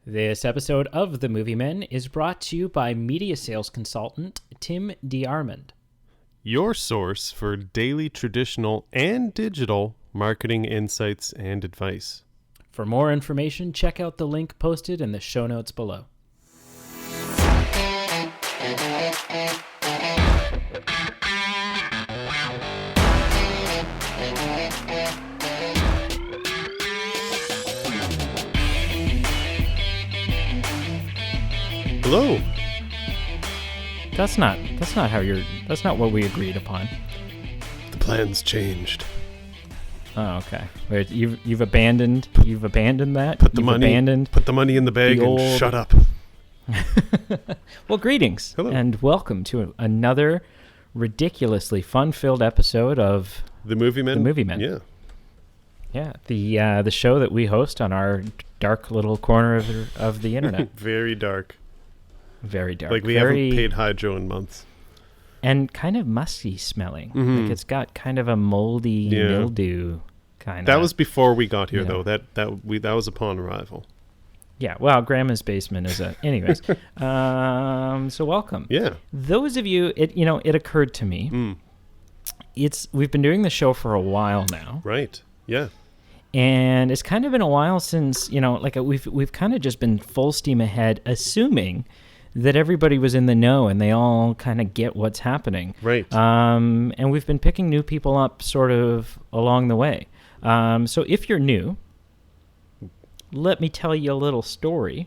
This episode of The Movie Men is brought to you by media sales consultant Tim DeArmond. Your source for daily traditional and digital marketing insights and advice. For more information, check out the link posted in the show notes below. Hello. That's not what we agreed upon. The plan's changed. Oh, okay. Wait, you've abandoned that? Put the money in the bag and shut up. Well, greetings. Hello. And welcome to another ridiculously fun-filled episode of The Movie Men? The Movie Men. Yeah. Yeah, the show that we host on our dark little corner of the internet. Very dark. Very dark. Like we haven't paid hydro in months. And kind of musty smelling. Mm-hmm. Like it's got kind of a moldy mildew kind of. That was before we got here, though. That was upon arrival. Yeah, well, Grandma's basement is a... Anyways, so welcome. Yeah. Those of you, it occurred to me, we've been doing the show for a while now. Right, yeah. And it's kind of been a while since, we've kind of just been full steam ahead, assuming that everybody was in the know and they all kind of get what's happening. Right. And we've been picking new people up sort of along the way. So if you're new, let me tell you a little story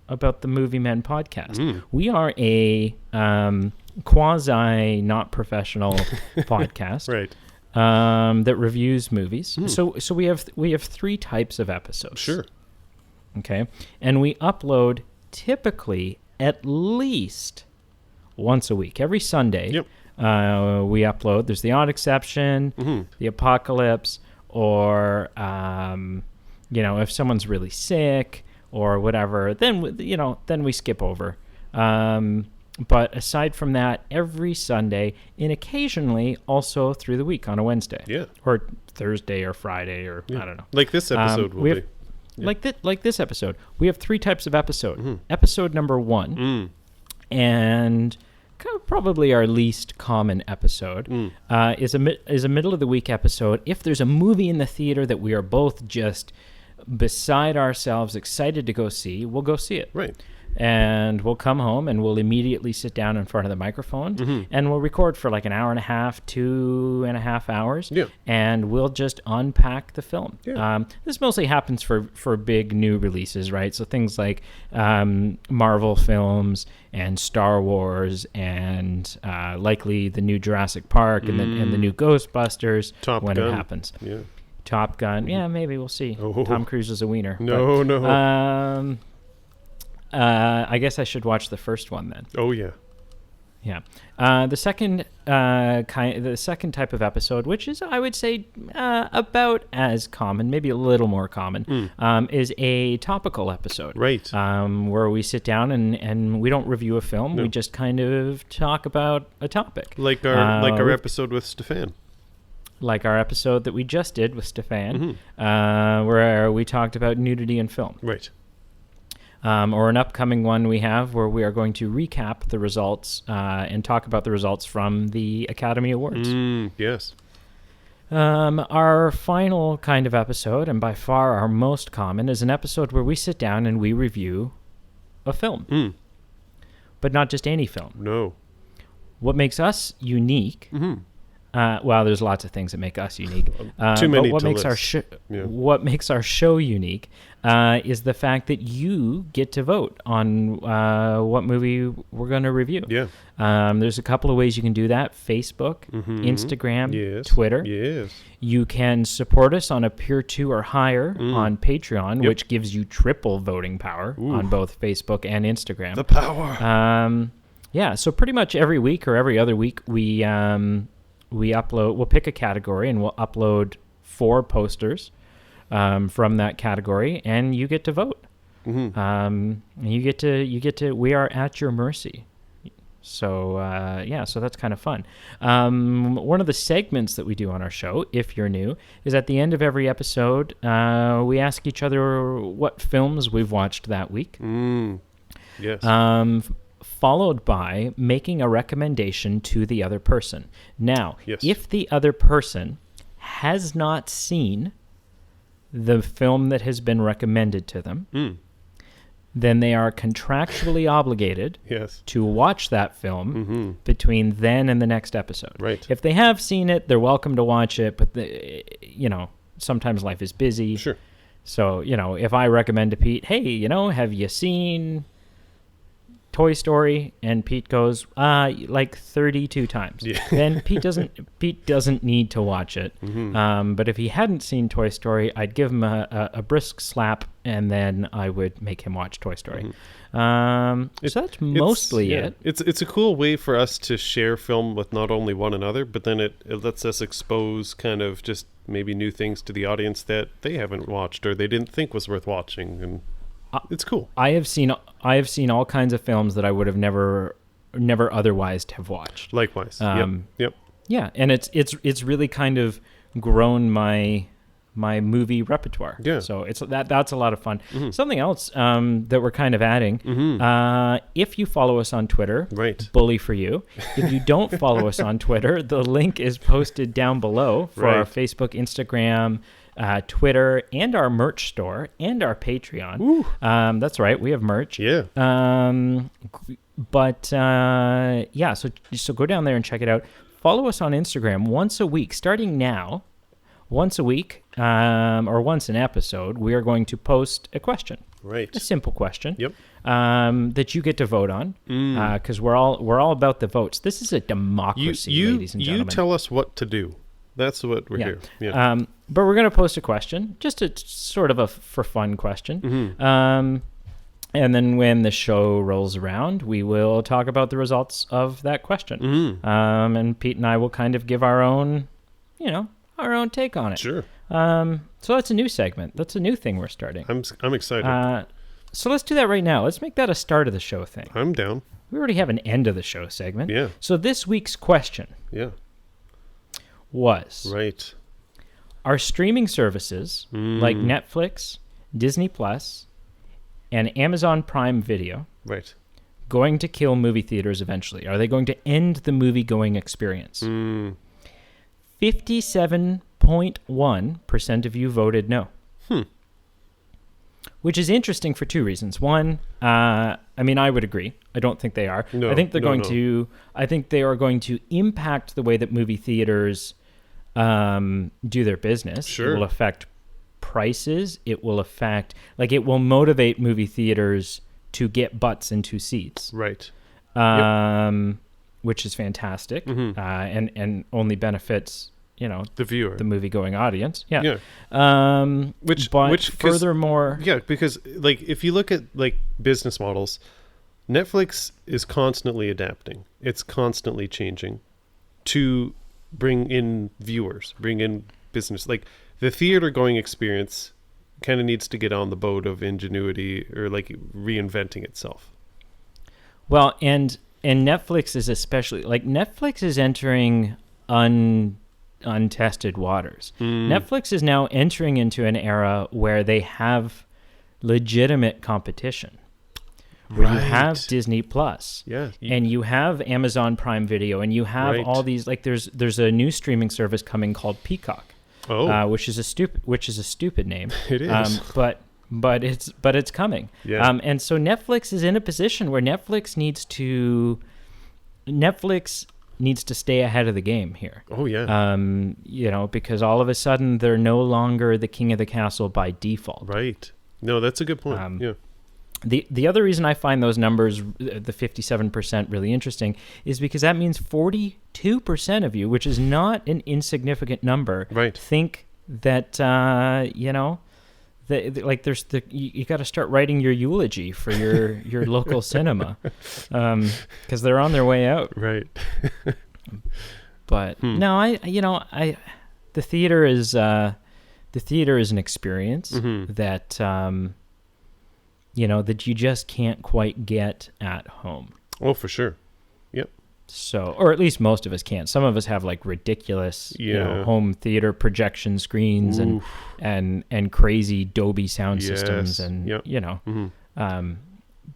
about the Movie Men podcast. We are a quasi not professional podcast, right? That reviews movies. So we have three types of episodes. Sure. Okay, and we upload typically at least once a week, every Sunday. Yep. We upload. There's the odd exception, the apocalypse, or if someone's really sick or whatever, then we skip over. But aside from that, every Sunday, and occasionally also through the week on a Wednesday, or Thursday or Friday, or I don't know. Like this episode will be. Yeah. Like this episode, we have three types of episode. Episode number 1, and probably our least common episode, is a middle of the week episode. If there's a movie in the theater that we are both just beside ourselves, excited to go see, we'll go see it. Right. And we'll come home and we'll immediately sit down in front of the microphone and we'll record for like an hour and a half, 2.5 hours. Yeah. And we'll just unpack the film. Yeah. This mostly happens for big new releases, right? So things like Marvel films and Star Wars and likely the new Jurassic Park and the new Ghostbusters. Top when Gun. It happens. Yeah. Top Gun. Yeah, maybe we'll see. Oh. Tom Cruise is a wiener. No. I guess I should watch the first one then. Oh yeah. Yeah. The second type of episode, which is I would say about as common, maybe a little more common, is a topical episode. Right. Where we sit down and we don't review a film. No. We just kind of talk about a topic. Like our episode with Stefan. Like our episode that we just did with Stefan, where we talked about nudity in film. Right. Or an upcoming one we have where we are going to recap the results and talk about the results from the Academy Awards. Yes. Our final kind of episode, and by far our most common, is an episode where we sit down and we review a film. But not just any film. No. What makes us unique... well, there's lots of things that make us unique. Too many but what to makes list. What makes our show unique is the fact that you get to vote on what movie we're going to review. Yeah. There's a couple of ways you can do that: Facebook, Instagram, Twitter. Yes. You can support us on a Peer 2 or higher on Patreon, which gives you triple voting power on both Facebook and Instagram. The power. Yeah. So pretty much every week or every other week we'll pick a category and we'll upload 4 posters from that category, and you get to vote. We are at your mercy. So so that's kind of fun. One of the segments that we do on our show, if you're new, is at the end of every episode, we ask each other what films we've watched that week. Yes. Followed by making a recommendation to the other person. Now, yes. if the other person has not seen the film that has been recommended to them, then they are contractually obligated to watch that film between then and the next episode. Right. If they have seen it, they're welcome to watch it, but sometimes life is busy. Sure. So, if I recommend to Pete, hey, have you seen Toy Story? And Pete goes, like 32 times. Yeah. Then Pete doesn't need to watch it. But if he hadn't seen Toy Story, I'd give him a brisk slap, and then I would make him watch Toy Story. So that's mostly it. It's a cool way for us to share film with not only one another, but then it lets us expose kind of just maybe new things to the audience that they haven't watched or they didn't think was worth watching, and it's cool. I have seen all kinds of films that I would have never otherwise have watched. Likewise. Yep. Yeah, and it's really kind of grown my movie repertoire. Yeah. So that's a lot of fun. Something else that we're kind of adding. If you follow us on Twitter, right, bully for you. If you don't follow us on Twitter, the link is posted down below for our Facebook, Instagram, Twitter, and our merch store, and our Patreon. That's right, we have merch. Yeah. So go down there and check it out. Follow us on Instagram once a week, starting now. Once a week, or once an episode, we are going to post a question. Right. A simple question. Yep. That you get to vote on, because we're all about the votes. This is a democracy, ladies and gentlemen. You tell us what to do. That's what we're here. Yeah. But we're going to post a question, just a sort of a for fun question. And then when the show rolls around, we will talk about the results of that question. And Pete and I will kind of give our own, our own take on it. Sure. So that's a new segment. That's a new thing we're starting. I'm excited. So let's do that right now. Let's make that a start of the show thing. I'm down. We already have an end of the show segment. Yeah. So this week's question was, right, are streaming services like Netflix, Disney Plus, and Amazon Prime Video going to kill movie theaters eventually? Are they going to end the movie-going experience? 57.1% of you voted no. Which is interesting for two reasons. One, I would agree. I don't think they are. No, I think they're going to. I think they are going to impact the way that movie theaters do their business. Sure. It will affect prices. It will affect, it will motivate movie theaters to get butts into seats. Right. Which is fantastic, and only benefits the viewer, the movie-going audience. Yeah. Which furthermore, because if you look at business models, Netflix is constantly adapting. It's constantly changing to bring in viewers, bring in business. The theater-going experience kind of needs to get on the boat of ingenuity or reinventing itself. Well, and Netflix is especially Netflix is entering untested waters. Netflix is now entering into an era where they have legitimate competition. Where you have Disney Plus, and you have Amazon Prime Video, and you have all these there's a new streaming service coming called Peacock, which is a stupid name. It is, but it's coming. Yeah. And so Netflix is in a position where Netflix needs to stay ahead of the game here. Oh yeah. Because all of a sudden they're no longer the king of the castle by default. Right. No, that's a good point. The other reason I find those numbers, the 57%, really interesting is because that means 42% of you, which is not an insignificant number, think that you got to start writing your eulogy for your local cinema, because they're on their way out. Right. But no, the theater is an experience that that you just can't quite get at home. Oh, for sure. Yeah. So, or at least most of us can't. Some of us have like ridiculous, home theater projection screens and crazy Dolby sound systems, and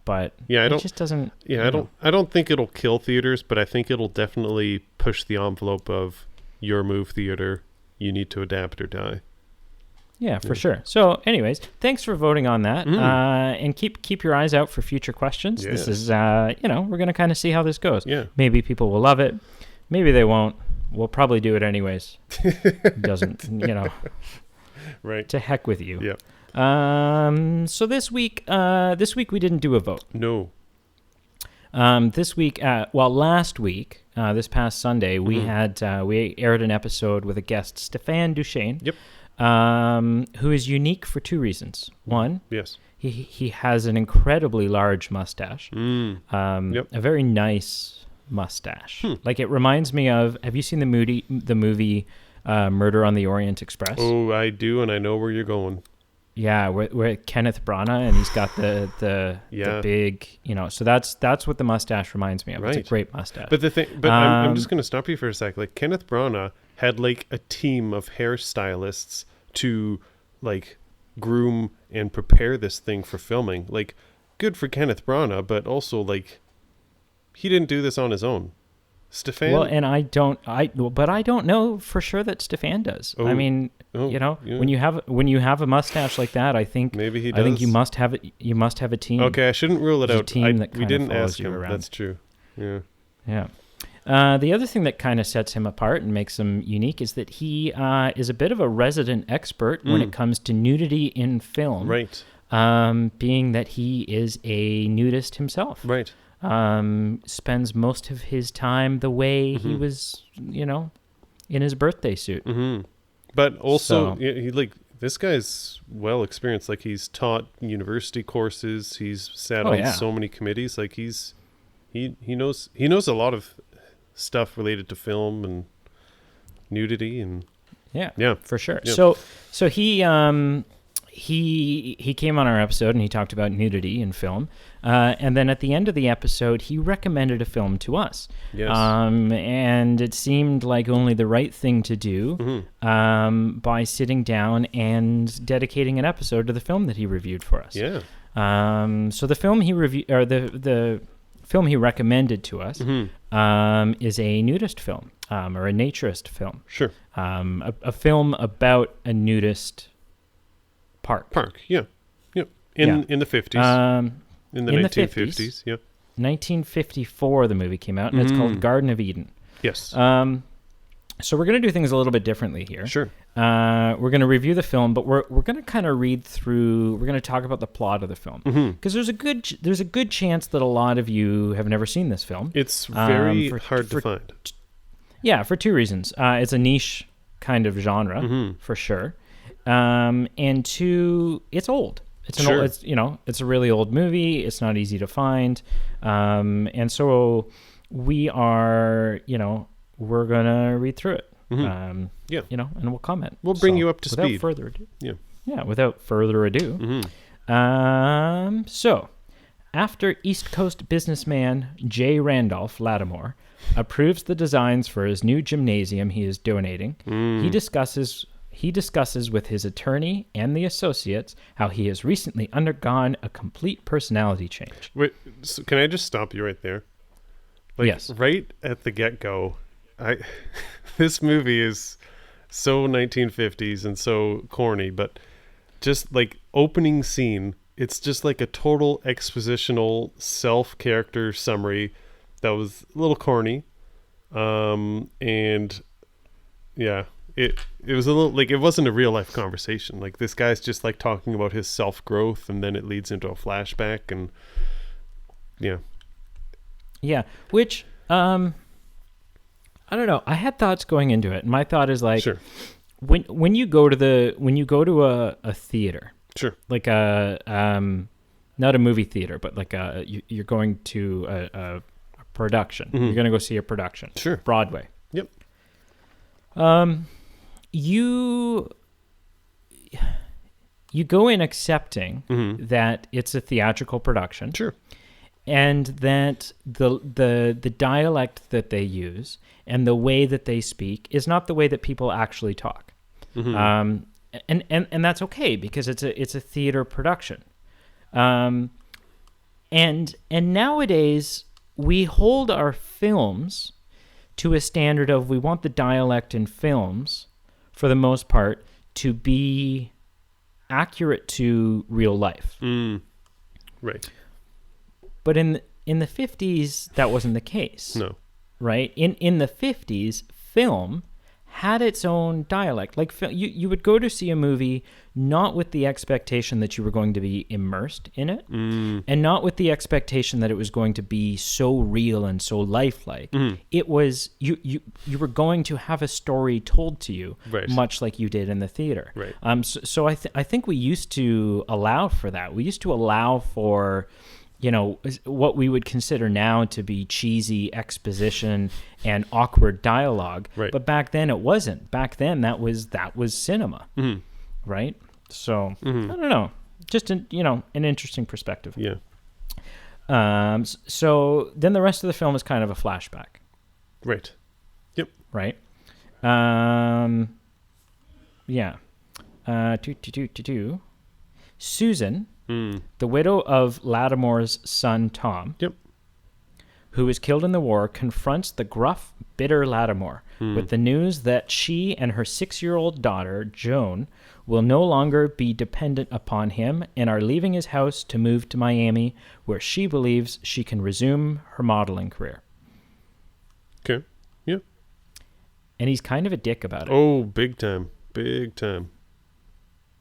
but it just doesn't. Yeah, I don't think it'll kill theaters, but I think it'll definitely push the envelope of your move theater. You need to adapt or die. Yeah, for sure. So, anyways, thanks for voting on that, and keep your eyes out for future questions. Yeah. This is, we're going to kind of see how this goes. Yeah. Maybe people will love it. Maybe they won't. We'll probably do it anyways. Doesn't, Right. To heck with you. Yeah. So this week we didn't do a vote. No. This week, last week, this past Sunday, we aired an episode with a guest, Stéphane Duchesne. Yep. Who is unique for two reasons. One, yes, he has an incredibly large mustache, a very nice mustache. Like, it reminds me of, have you seen the movie Murder on the Orient Express? Oh, I do, and I know where you're going. Yeah, where Kenneth Branagh, and he's got the big, so that's what the mustache reminds me of. Right. It's a great mustache. But I'm just going to stop you for a sec. Like, Kenneth Branagh had like a team of hairstylists to like groom and prepare this thing for filming. Like, good for Kenneth Branagh, but also like he didn't do this on his own. Stéphane. Well, and I don't know for sure that Stéphane does. I mean, when you have a mustache like that, I think maybe he does. I think you must have a team. Okay, I shouldn't rule it out. We didn't ask him. Around. That's true. Yeah. Yeah. The other thing that kind of sets him apart and makes him unique is that he is a bit of a resident expert when it comes to nudity in film. Right. Being that he is a nudist himself. Right. Spends most of his time the way he was, in his birthday suit. Mm-hmm. But also, he like, this guy's well experienced. Like, he's taught university courses. He's sat on so many committees. Like, he knows a lot of stuff related to film and nudity and for sure. Yeah. So he came on our episode and he talked about nudity in film, and then at the end of the episode he recommended a film to us. Yes. And it seemed like only the right thing to do by sitting down and dedicating an episode to the film that he reviewed for us. Yeah. So the film he reviewed, or the film he recommended to us, is a nudist film, or a naturist film. Sure. A film about a nudist park. Yeah. In the 50s. In the 1950s. Yeah. 1954, the movie came out, and it's called Garden of Eden. Yes. So we're going to do things a little bit differently here. Sure. We're going to review the film, but we're going to kind of read through. We're going to talk about the plot of the film, because there's a good chance that a lot of you have never seen this film. It's very hard to find. Yeah, for two reasons. It's a niche kind of genre, for sure, and two, it's old. It's an old, it's a really old movie. It's not easy to find, and so we are, we're gonna read through it. And we'll comment. We'll bring you up to speed. Without further ado. Yeah. Without further ado. So, after East Coast businessman J. Randolph Lattimore approves the designs for his new gymnasium he is donating, he discusses with his attorney and the associates how he has recently undergone a complete personality change. Wait, so can I just stop you right there? Yes. Right at the get-go, this movie is so 1950s and so corny, but just like opening scene, it's just like a total expositional self-character summary that was a little corny. And yeah, it was a little like, it wasn't a real life conversation. Like, this guy's just like talking about his self-growth, and then it leads into a flashback, and yeah, which I don't know. I had thoughts going into it. My thought is like, sure, when you go to a theater, sure, like not a movie theater, but like you're going to a production. You're going to go see a production. Sure, Broadway. Yep. You go in accepting that it's a theatrical production. Sure. and that the dialect that they use and the way that they speak is not the way that people actually talk. And that's okay, because it's a theater production. And nowadays we hold our films to a standard of, we want the dialect in films, for the most part, to be accurate to real life. Right. But in the 50s, that wasn't the case. No. Right? In the 50s, film had its own dialect. Like, you would go to see a movie not with the expectation that you were going to be immersed in it, and not with the expectation that it was going to be so real and so lifelike. It was, you were going to have a story told to you, right, much like you did in the theater. Right. So I think we used to allow for that. We used to allow for, what we would consider now to be cheesy exposition and awkward dialogue. Right. But back then it wasn't. Back then that was cinema. Right? So, I don't know. Just an interesting perspective. Yeah. So then the rest of the film is kind of a flashback. Right. Yep. Right? Yeah. Susan, the widow of Lattimore's son Tom, yep, who was killed in the war, confronts the gruff, bitter Lattimore with the news that she and her 6-year-old daughter, Joan, will no longer be dependent upon him and are leaving his house to move to Miami, where she believes she can resume her modeling career. Okay. Yeah. And he's kind of a dick about it. Oh, big time. Big time.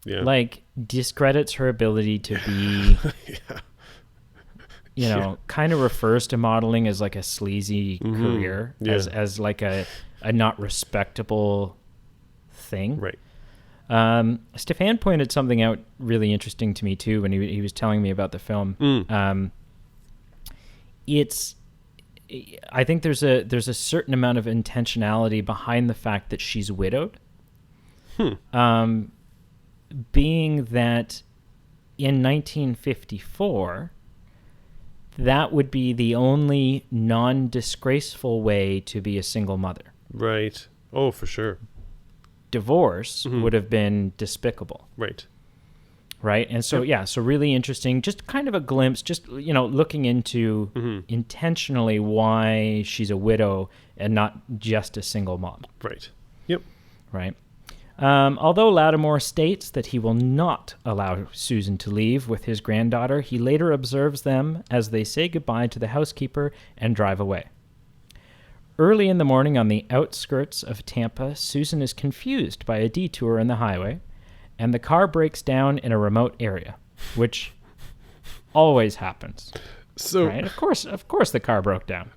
Yeah. Like, discredits her ability to be, kind of refers to modeling as like a sleazy career, as like a not respectable thing. Right. Stefan pointed something out really interesting to me too when he was telling me about the film. I think there's a certain amount of intentionality behind the fact that she's widowed. Being that in 1954, that would be the only non-disgraceful way to be a single mother. Right. Oh, for sure. Divorce would have been despicable. Right. Right. And so, so really interesting, just kind of a glimpse, just, looking into intentionally why she's a widow and not just a single mom. Right. Yep. Right. Although Lattimore states that he will not allow Susan to leave with his granddaughter, he later observes them as they say goodbye to the housekeeper and drive away. Early in the morning on the outskirts of Tampa, Susan is confused by a detour in the highway, and the car breaks down in a remote area, which always happens. So, right? Of course the car broke down.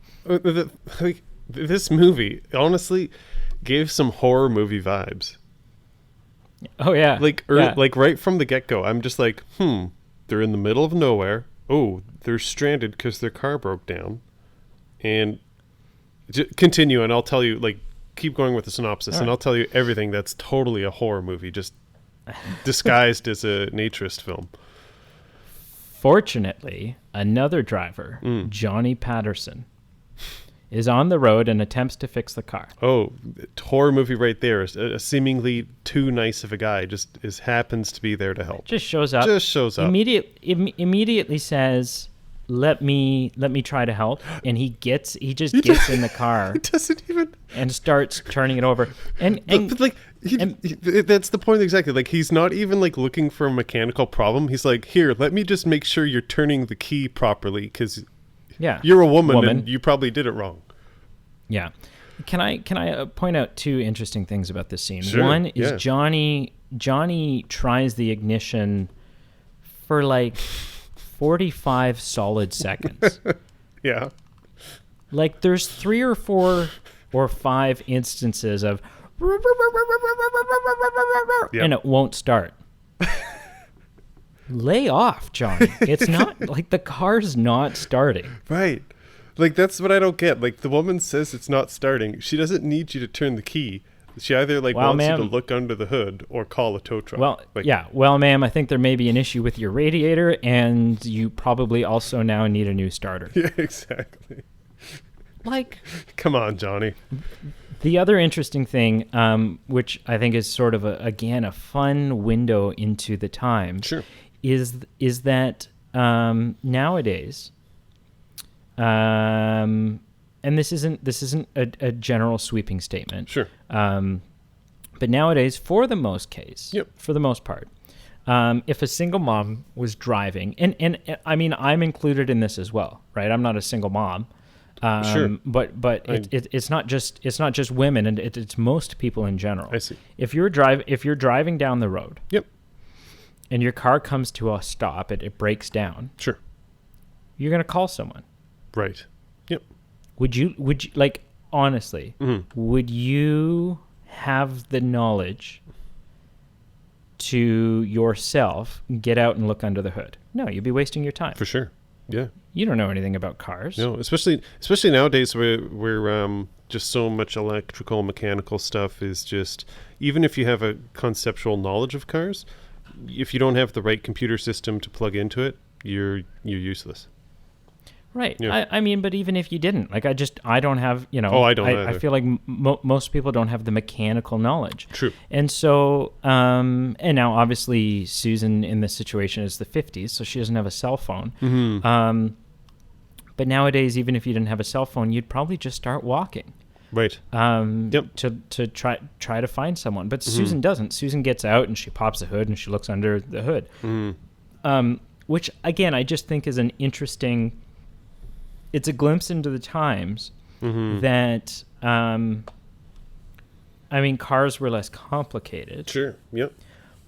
This movie, honestly, gave some horror movie vibes. Oh, yeah. Like right from the get-go, I'm just like, they're in the middle of nowhere. Oh, they're stranded because their car broke down. And continue, and I'll tell you, keep going with the synopsis, and I'll tell you everything that's totally a horror movie, just disguised as a naturist film. Fortunately, another driver, Johnny Patterson, is on the road and attempts to fix the car. Oh, horror movie right there. A seemingly too nice of a guy just happens to be there to help. Just shows up. Immediately says, let me try to help, and he just gets in the car. He doesn't even and starts turning it over. And that's the point exactly. Like, he's not even looking for a mechanical problem. He's like, here, let me just make sure you're turning the key properly, because you're a woman and you probably did it wrong. Yeah. Can I point out two interesting things about this scene? Sure, One is Johnny tries the ignition for 45 solid seconds. Yeah. There's 3 or 4 or 5 instances of and it won't start. Lay off, Johnny. It's not the car's not starting. Right. That's what I don't get. The woman says it's not starting. She doesn't need you to turn the key. She either Well, wants you to ma'am. look under the hood or call a tow truck. Well, yeah. Well, ma'am, I think there may be an issue with your radiator, and you probably also now need a new starter. Yeah, exactly. Like, come on, Johnny. The other interesting thing, which I think is sort of a fun window into the times, Sure. is that nowadays, and this isn't a general sweeping statement. Sure. But nowadays, for the most part, if a single mom was driving, and I mean, I'm included in this as well, right? I'm not a single mom. Sure. But it's not just women, and it's most people in general. I see. If you're driving down the road, Yep. and your car comes to a stop, it breaks down. Sure. You're gonna call someone. Right. Yep. Would you like, honestly? Mm-hmm. Would you have the knowledge to yourself get out and look under the hood? No, you'd be wasting your time. For sure. Yeah. You don't know anything about cars. No, especially nowadays where just so much electrical, mechanical stuff is just, even if you have a conceptual knowledge of cars, if you don't have the right computer system to plug into it, you're useless. Right. Yeah. I mean, but even if you didn't, like, I don't have, Oh, I don't I either. feel like most people don't have the mechanical knowledge. True. And so, and now obviously Susan in this situation is the 50s, so she doesn't have a cell phone. Mm-hmm. But nowadays, even if you didn't have a cell phone, you'd probably just start walking. Right. Yep. To try to find someone. But Susan doesn't. Susan gets out and she pops the hood and she looks under the hood. Mm-hmm. Which, again, I just think is an interesting... It's a glimpse into the times that, I mean, cars were less complicated. Sure. Yep.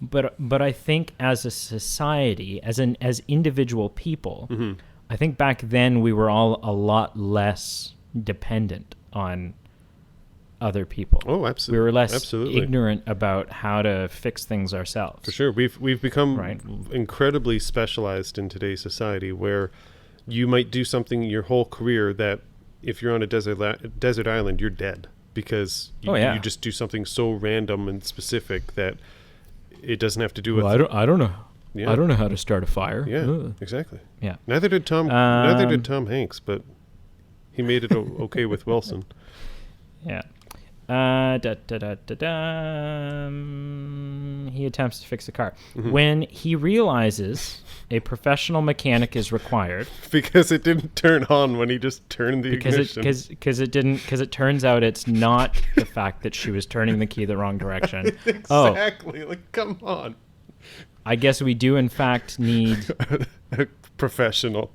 But I think as a society, as individual people, I think back then we were all a lot less dependent on other people. Oh, absolutely. We were less absolutely. ignorant about how to fix things ourselves. For sure. We've become Right. incredibly specialized in today's society, where you might do something your whole career that if you're on a desert island, you're dead, because you just do something so random and specific that it doesn't have to do with... Well, I don't know. Yeah. I don't know how to start a fire. Yeah, Ugh. exactly. Yeah. Neither did Tom Hanks, but he made it okay with Wilson. Yeah. He attempts to fix the car. When he realizes a professional mechanic is required, Because it didn't turn on when he just turned the ignition. because it turns out it's not the fact that she was turning the key the wrong direction. Exactly. Like, come on. I guess we do in fact need A professional.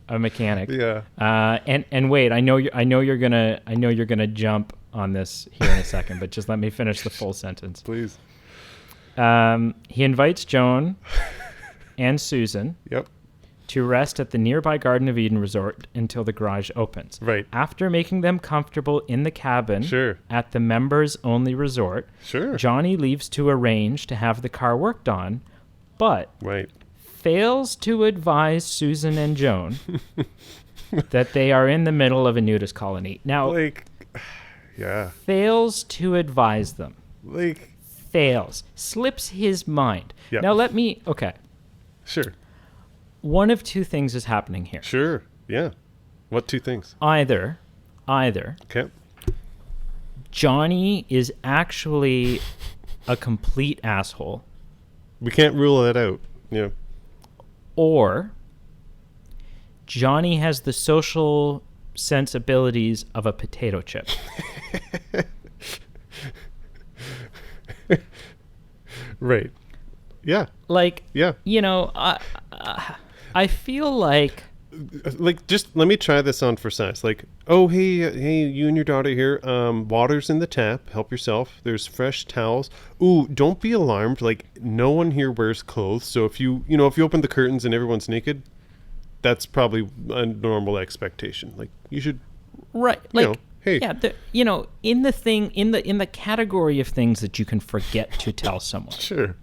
a mechanic. Yeah. And wait, I know you're gonna jump on this here in a second, but just let me finish the full sentence. Please. He invites Joan and Susan Yep. to rest at the nearby Garden of Eden resort until the garage opens. Right. After making them comfortable in the cabin Sure. at the members-only resort, Sure. Johnny leaves to arrange to have the car worked on, but Right. fails to advise Susan and Joan that they are in the middle of a nudist colony. Now, Yeah. fails to advise them. Fails. Slips his mind. Yep. Now, okay. Sure. One of two things is happening here. Sure. Yeah. What two things? Either Okay. Johnny is actually a complete asshole, We can't rule that out. Yeah. or Johnny has the social sensibilities of a potato chip. Right. Yeah. Like, Yeah. you know, I feel like... Like, just let me try this on for size. Like, oh, hey, you and your daughter here. Water's in the tap. Help yourself. There's fresh towels. Ooh, don't be alarmed. Like, no one here wears clothes. So if you open the curtains and everyone's naked, that's probably a normal expectation. Like, you should, Right. Like, hey. Yeah, in the category of things that you can forget to tell someone. Sure.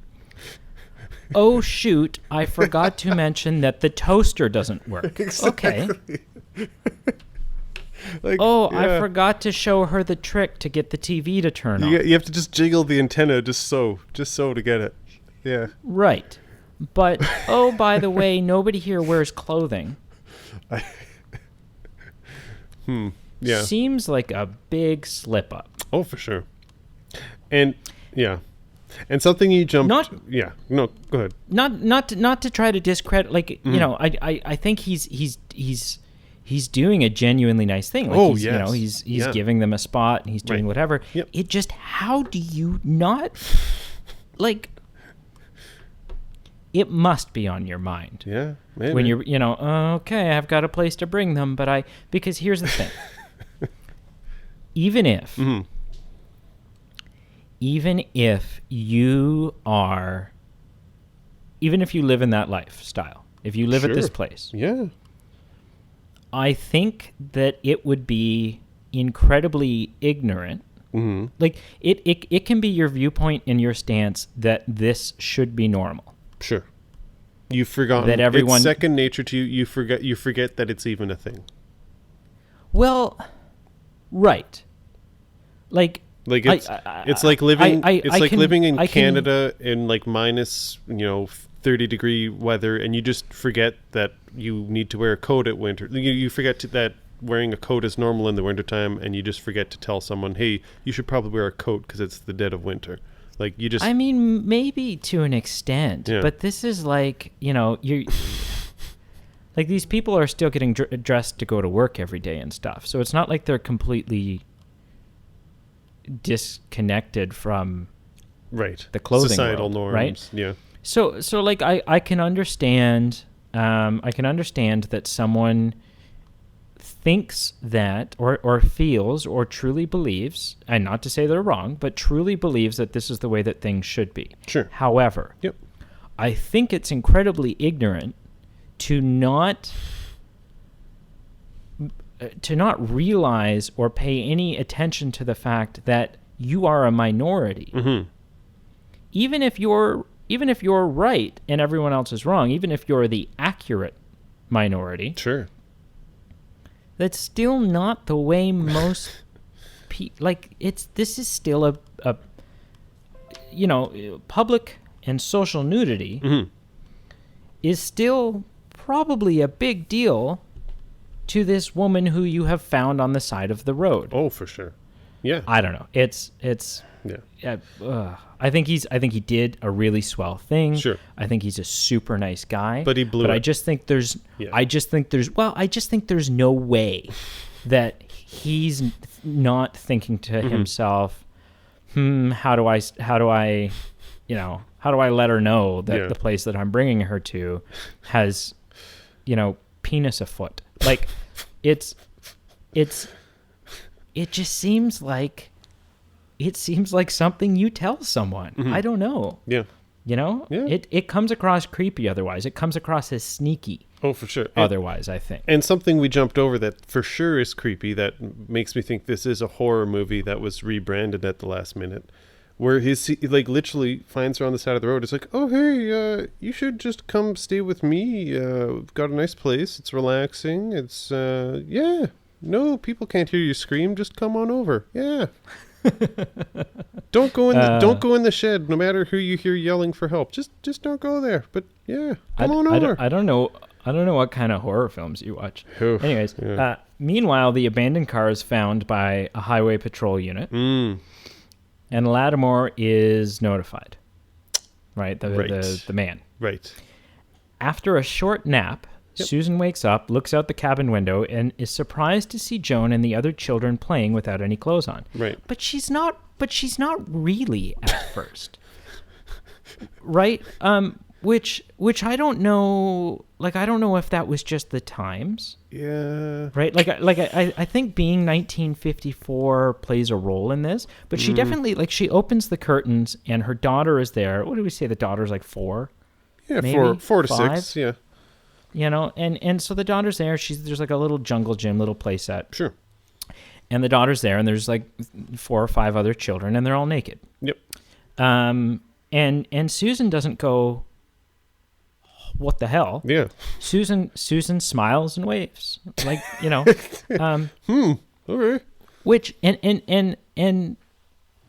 Oh, shoot, I forgot to mention that the toaster doesn't work. Exactly. Okay. Like, I forgot to show her the trick to get the TV to turn on. You have to just jiggle the antenna just so to get it. Yeah. Right. But, by the way, nobody here wears clothing. Yeah. Seems like a big slip up. Oh, for sure. And, yeah. And something you jumped... go ahead. Not to try to discredit, like, I think he's doing a genuinely nice thing. Like he's giving them a spot and he's doing whatever. Yep. It just, how do you not, like... It must be on your mind. Yeah, maybe. When you're, okay, I've got a place to bring them, because here's the thing. Even if you live in that lifestyle, if you live at this place, I think that it would be incredibly ignorant. Like it can be your viewpoint and your stance that this should be normal. Sure. You've forgotten that everyone... It's second nature to you. You forget that it's even a thing. Well, right. Like it's like living living in Canada in like minus 30-degree weather, and you just forget that you need to wear a coat at winter. You forget that wearing a coat is normal in the wintertime, and you just forget to tell someone, hey, you should probably wear a coat because it's the dead of winter. Like you just... I mean, maybe to an extent, but this is like, you're... like these people are still getting dressed to go to work every day and stuff. So it's not like they're completely disconnected from the clothing societal world, norms. Right? Yeah. So like I can understand that someone thinks that or feels or truly believes, and not to say they're wrong, but truly believes that this is the way that things should be. Sure. However, I think it's incredibly ignorant to not realize or pay any attention to the fact that you are a minority. Even if you're right and everyone else is wrong, even if you're the accurate minority. Sure. That's still not the way most this is still a public and social nudity is still probably a big deal to this woman who you have found on the side of the road. Oh, for sure. Yeah. I don't know. It's I think he did a really swell thing. Sure. I think he's a super nice guy. But he blew it. I just think there's no way that he's not thinking to himself, how do I let her know that the place that I'm bringing her to has, penis afoot. Like it just seems like something you tell someone. I don't know. Yeah. Yeah. It comes across creepy otherwise. It comes across as sneaky. Oh, for sure. Otherwise, I think. And something we jumped over that for sure is creepy, that makes me think this is a horror movie that was rebranded at the last minute, where he literally finds her on the side of the road. It's like, oh, hey, you should just come stay with me. We've got a nice place. It's relaxing. It's, no, people can't hear you scream. Just come on over. Yeah. Don't go in the shed, no matter who you hear yelling for help. Just don't go there. But yeah, come on over. I don't know what kind of horror films you watch. Anyways, meanwhile, the abandoned car is found by a highway patrol unit, and Lattimore is notified. Right, the man. Right. After a short nap, Susan wakes up, looks out the cabin window, and is surprised to see Joan and the other children playing without any clothes on. Right. But she's not really at first. Right? Which I don't know. Like, I don't know if that was just the times. Yeah. Right? I think being 1954 plays a role in this, but she definitely, she opens the curtains and her daughter is there. What do we say? The daughter's like 4? Yeah, maybe? 4 to 5? 6, yeah. And so the daughter's there. There's like a little jungle gym, little play set. Sure. And the daughter's there, and there's like 4 or 5 other children, and they're all naked. Yep. And Susan doesn't go, what the hell? Yeah. Susan smiles and waves, like, Okay. which and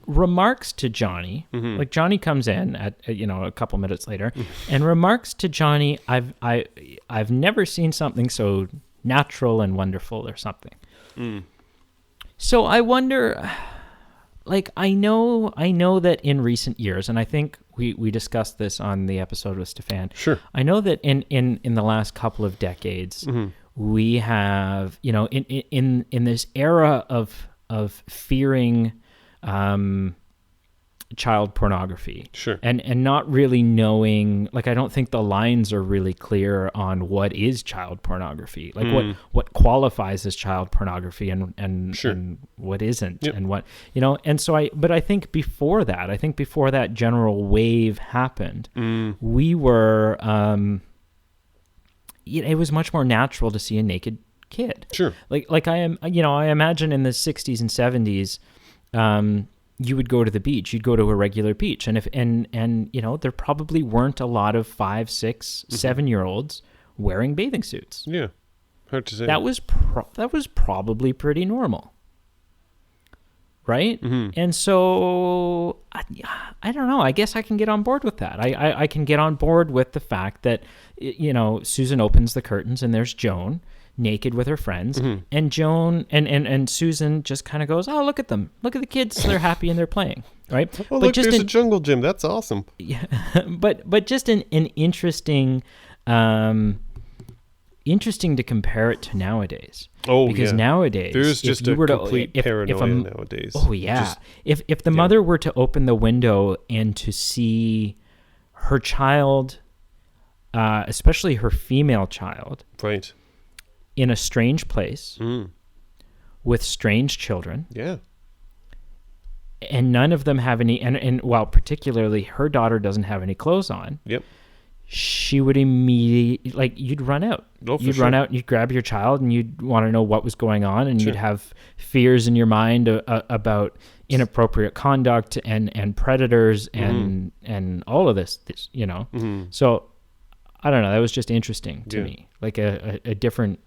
remarks to Johnny, like Johnny comes in at a couple minutes later, and remarks to Johnny, I've never seen something so natural and wonderful or something. So I wonder, like, I know that in recent years, and I think we discussed this on the episode with Stefan. Sure. I know that in the last couple of decades, we have, in this era of fearing child pornography. Sure. And not really knowing, like, I don't think the lines are really clear on what is child pornography, like what qualifies as child pornography and Sure. and what isn't. Yep. And what, and so I think before that general wave happened, we were, it was much more natural to see a naked kid. Sure. Like I am, I imagine in the 60s and 70s, you would go to the beach, you'd go to a regular beach. And there probably weren't a lot of 5, 6, 7-year-olds wearing bathing suits. Yeah. Hard to say. That was probably pretty normal. Right? And so I don't know. I guess I can get on board with that. I can get on board with the fact that, Susan opens the curtains and there's Joan naked with her friends, and Joan and Susan just kind of goes, oh, look at them. Look at the kids. They're happy and they're playing. Right? Oh, look, there's a jungle gym. That's awesome. Yeah. But just an interesting to compare it to nowadays. Oh, because yeah. nowadays There's just a complete paranoia nowadays. Oh, yeah. If the mother were to open the window and to see her child, especially her female child, right, in a strange place with strange children, yeah, and none of them have any, and well, particularly her daughter doesn't have any clothes on. Yep. She would immediately, like, you'd run out. You'd run out and you'd grab your child and you'd want to know what was going on, and you'd have fears in your mind about inappropriate conduct and predators and all of this. So I don't know. That was just interesting to me, like a different,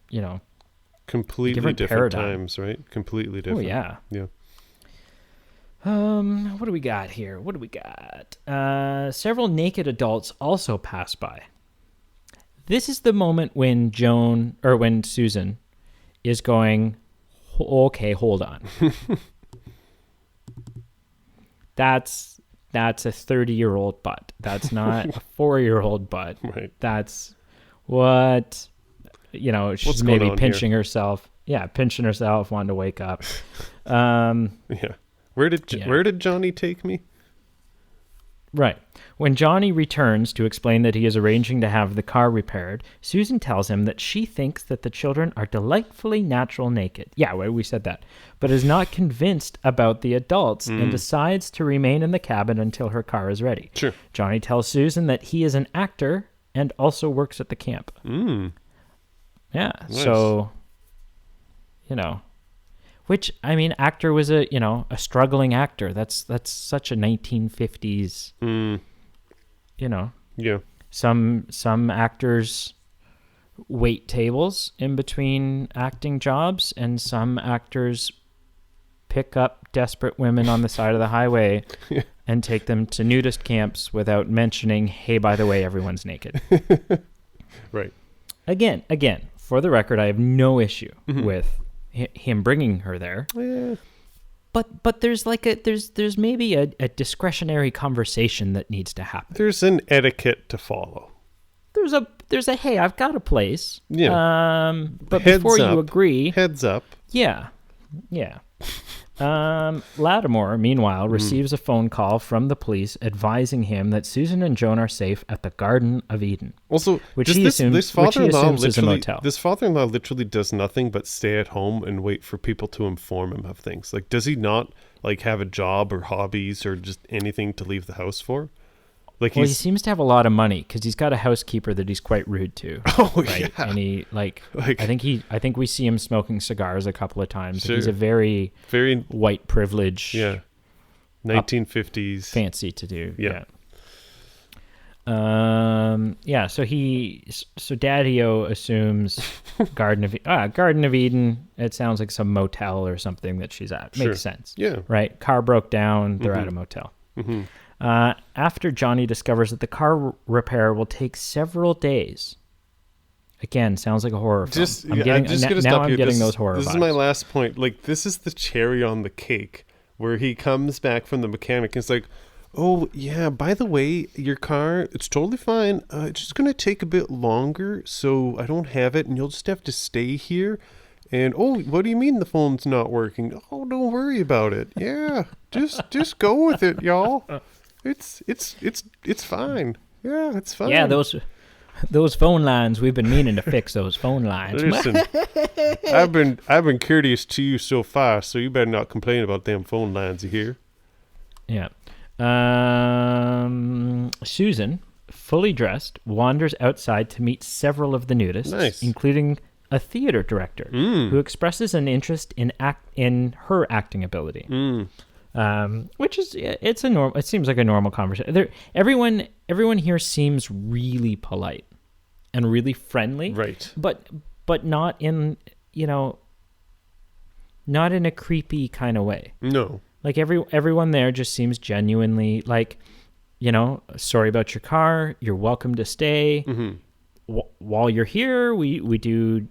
completely different paradigm. times, right? Completely different. Oh yeah. Yeah. What do we got here? Several naked adults also pass by. This is the moment when Susan is going, okay, hold on. That's a 30-year-old butt. That's not a 4-year-old butt. Right. That's what, she's What's maybe going on pinching here? herself. Yeah, pinching herself, wanting to wake up. Yeah. Where did Johnny take me? Right. When Johnny returns to explain that he is arranging to have the car repaired, Susan tells him that she thinks that the children are delightfully natural naked. Yeah, we said that. But is not convinced about the adults and decides to remain in the cabin until her car is ready. Sure. Johnny tells Susan that he is an actor and also works at the camp. Yeah. Nice. So, which, I mean, actor was a struggling actor. That's such a 1950s, Yeah. Some actors wait tables in between acting jobs, and some actors pick up desperate women on the side of the highway and take them to nudist camps without mentioning, hey, by the way, everyone's naked. Right. Again, for the record, I have no issue with him bringing her there. Yeah. But there's there's maybe a discretionary conversation that needs to happen. There's an etiquette to follow. There's a hey, I've got a place. Yeah. But Heads before up. you agree, Heads up. yeah. Lattimore, meanwhile, receives a phone call from the police advising him that Susan and Joan are safe at the Garden of Eden. Also, which he assumes is a motel. This father-in-law literally does nothing but stay at home and wait for people to inform him of things. Like, does he not have a job or hobbies or just anything to leave the house for? Like, he seems to have a lot of money because he's got a housekeeper that he's quite rude to. Oh, right? yeah. And he I think we see him smoking cigars a couple of times. Sure. He's a very white privilege. Yeah. 1950s. Fancy to do. Yeah. Yeah. So Daddy-O assumes Garden of Eden. It sounds like some motel or something that she's at. Sure. Makes sense. Yeah. Right. Car broke down. They're at a motel. Mm-hmm. After Johnny discovers that the car repair will take several days. Again, sounds like a horror film. I'm getting those horror vibes. This is my last point. Like, this is the cherry on the cake, where he comes back from the mechanic and it's like, oh, yeah, by the way, your car, it's totally fine. It's just going to take a bit longer, so I don't have it, and you'll just have to stay here. And, oh, what do you mean the phone's not working? Oh, don't worry about it. Yeah, just go with it, y'all. It's fine. Yeah, it's fine. Yeah, those phone lines, we've been meaning to fix those phone lines. Listen, I've been courteous to you so far, so you better not complain about them phone lines, you hear? Yeah. Susan, fully dressed, wanders outside to meet several of the nudists, including a theater director who expresses an interest in her acting ability. Which is it seems like a normal conversation. Everyone here seems really polite and really friendly, right? But not in not in a creepy kind of way. No, like everyone there just seems genuinely like, sorry about your car. You're welcome to stay. While you're here, we do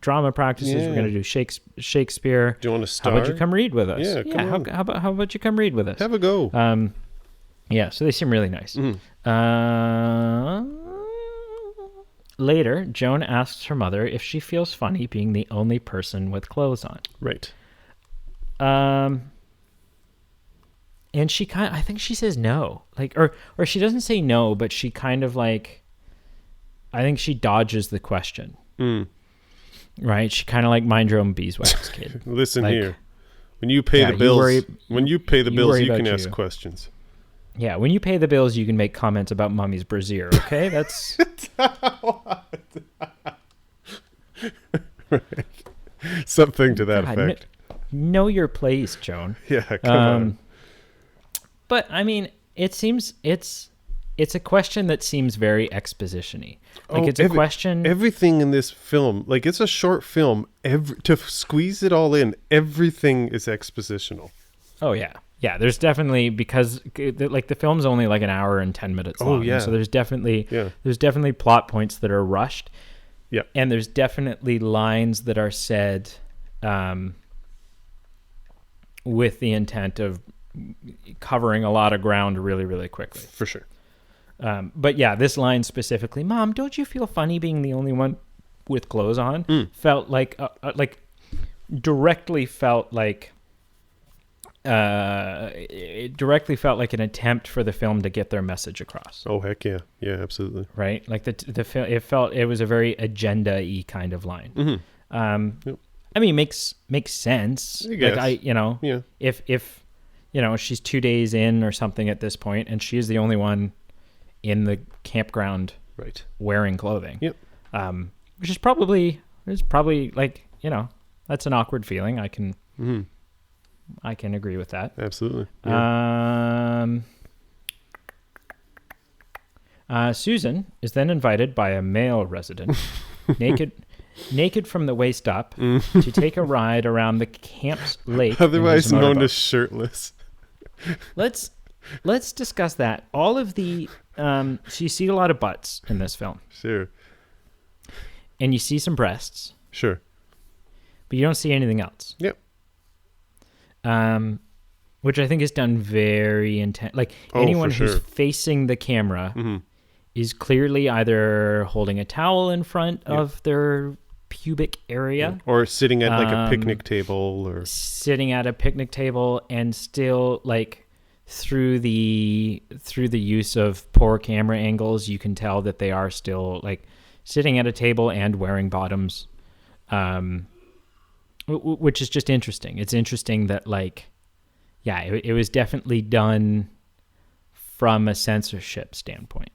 drama practices. Yeah. We're gonna do Shakespeare. Do you want to start? How about you come read with us? Yeah. How about you come read with us? Have a go. Yeah. So they seem really nice. Later, Joan asks her mother if she feels funny being the only person with clothes on. Right. And she I think she says no, like, or she doesn't say no, but she kind of like. I think she dodges the question. Right? She kind of like mind your own beeswax, kid. Listen like, here. When you pay the bills, you can ask questions. Yeah, when you pay the bills, you can make comments about mommy's brassiere, okay? That's... Right. Something to that effect. Know your place, Joan. Yeah, come on. But, I mean, it seems... It's a question that seems very exposition-y. Like, it's a question... Everything in this film, like, it's a short film. To squeeze it all in, everything is expositional. Oh, yeah. Yeah, there's definitely... Because, like, the film's only, like, an hour and 10 minutes long. Yeah. So there's definitely plot points that are rushed. Yeah. And there's definitely lines that are said with the intent of covering a lot of ground really, really quickly. For sure. But yeah, this line specifically, Mom, don't you feel funny being the only one with clothes on? Felt like directly felt like it directly felt like an attempt for the film to get their message across. Oh heck yeah, yeah, absolutely. Right, like the film, it was a very agenda-y kind of line. Yep. I mean, makes sense. I guess. Like if she's 2 days in or something at this point, and she is the only one in the campground, right, wearing clothing. Yep. Which is probably like, that's an awkward feeling. I can agree with that. Absolutely. Yeah. Susan is then invited by a male resident, naked from the waist up, to take a ride around the camp's lake. Otherwise known as shirtless. Let's discuss that. All of the so you see a lot of butts in this film. Sure. And you see some breasts. Sure. But you don't see anything else. Yep. Which I think is done very intense. Like, anyone who's facing the camera is clearly either holding a towel in front of their pubic area, or sitting at like a picnic table, and still, like, through the use of poor camera angles, you can tell that they are still, like, sitting at a table and wearing bottoms, which is just interesting. It's interesting that, like, yeah, it was definitely done from a censorship standpoint.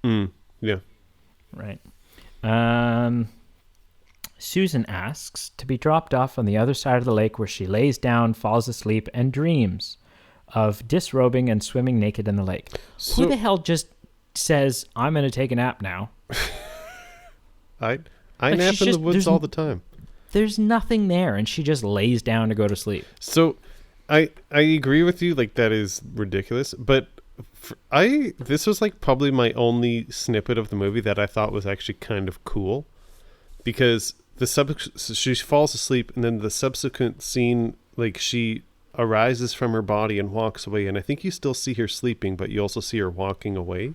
Yeah. Right. Susan asks to be dropped off on the other side of the lake, where she lays down, falls asleep, and dreams of disrobing and swimming naked in the lake. So, who the hell just says, I'm going to take a nap now. I nap in the woods all the time. There's nothing there, and she just lays down to go to sleep. So I agree with you, like that is ridiculous, but this was like probably my only snippet of the movie that I thought was actually kind of cool, because she falls asleep, and then the subsequent scene, like she arises from her body and walks away, and I think you still see her sleeping, but you also see her walking away.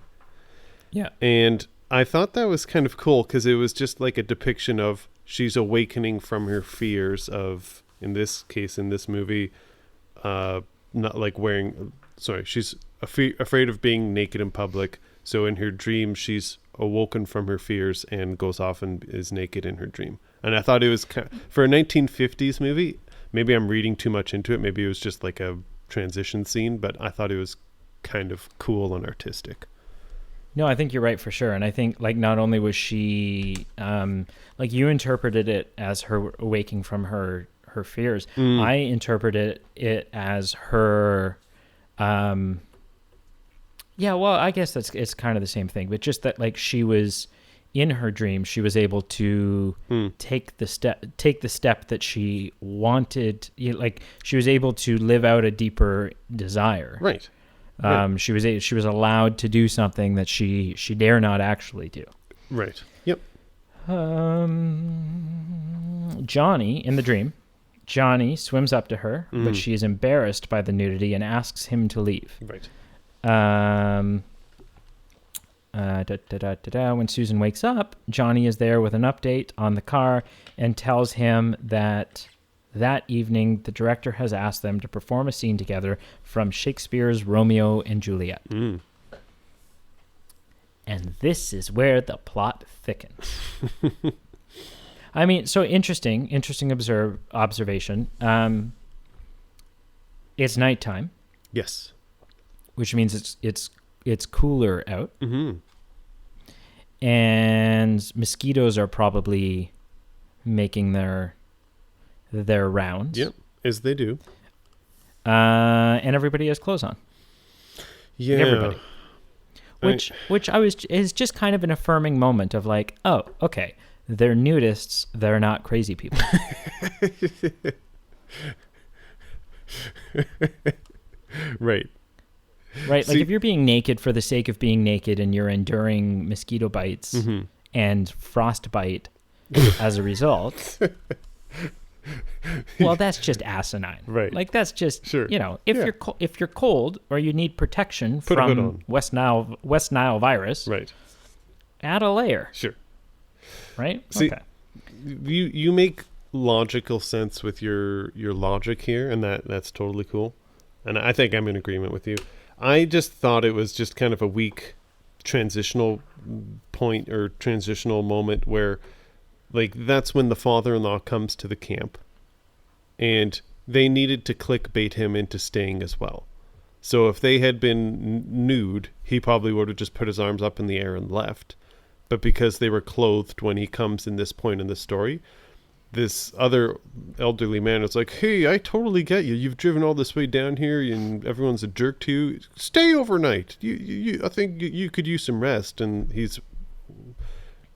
Yeah. And I thought that was kind of cool, because it was just like a depiction of she's awakening from her fears of, in this case, in this movie, not like she's afraid of being naked in public. So in her dream, she's awoken from her fears and goes off and is naked in her dream. And I thought it was for a 1950s movie, maybe I'm reading too much into it. Maybe it was just like a transition scene, but I thought it was kind of cool and artistic. No, I think you're right for sure. And I think like not only was she, like you interpreted it as her awaking from her fears. I interpreted it as her, yeah, well, I guess it's kind of the same thing, but just that like she was in her dream, she was able to take the step that she wanted, like she was able to live out a deeper desire. Right. She was allowed to do something that she dare not actually do. Right. Yep. Johnny, in the dream, Johnny swims up to her, but she is embarrassed by the nudity and asks him to leave. Right. When Susan wakes up, Johnny is there with an update on the car and tells him that evening the director has asked them to perform a scene together from Shakespeare's Romeo and Juliet. And this is where the plot thickens. I mean, so interesting observation. It's nighttime. Yes. Which means it's cooler out. Mm-hmm. And mosquitoes are probably making their rounds. Yep, as they do. And everybody has clothes on. Yeah. Everybody. Which is just kind of an affirming moment of like, oh, okay, they're nudists, they're not crazy people. Right. Right, like if you're being naked for the sake of being naked and you're enduring mosquito bites and frostbite as a result, well, that's just asinine. Right. Like that's just, sure. If you're cold or you need protection from West Nile virus, right, add a layer. Sure. Right? See, okay. You make logical sense with your logic here, and that's totally cool. And I think I'm in agreement with you. I just thought it was just kind of a weak transitional point or transitional moment where, like, that's when the father-in-law comes to the camp, and they needed to clickbait him into staying as well. So if they had been nude, he probably would have just put his arms up in the air and left. But because they were clothed when he comes in this point in the story, this other elderly man is like, hey, I totally get you. You've driven all this way down here and everyone's a jerk to you. Stay overnight. I think you could use some rest. And he's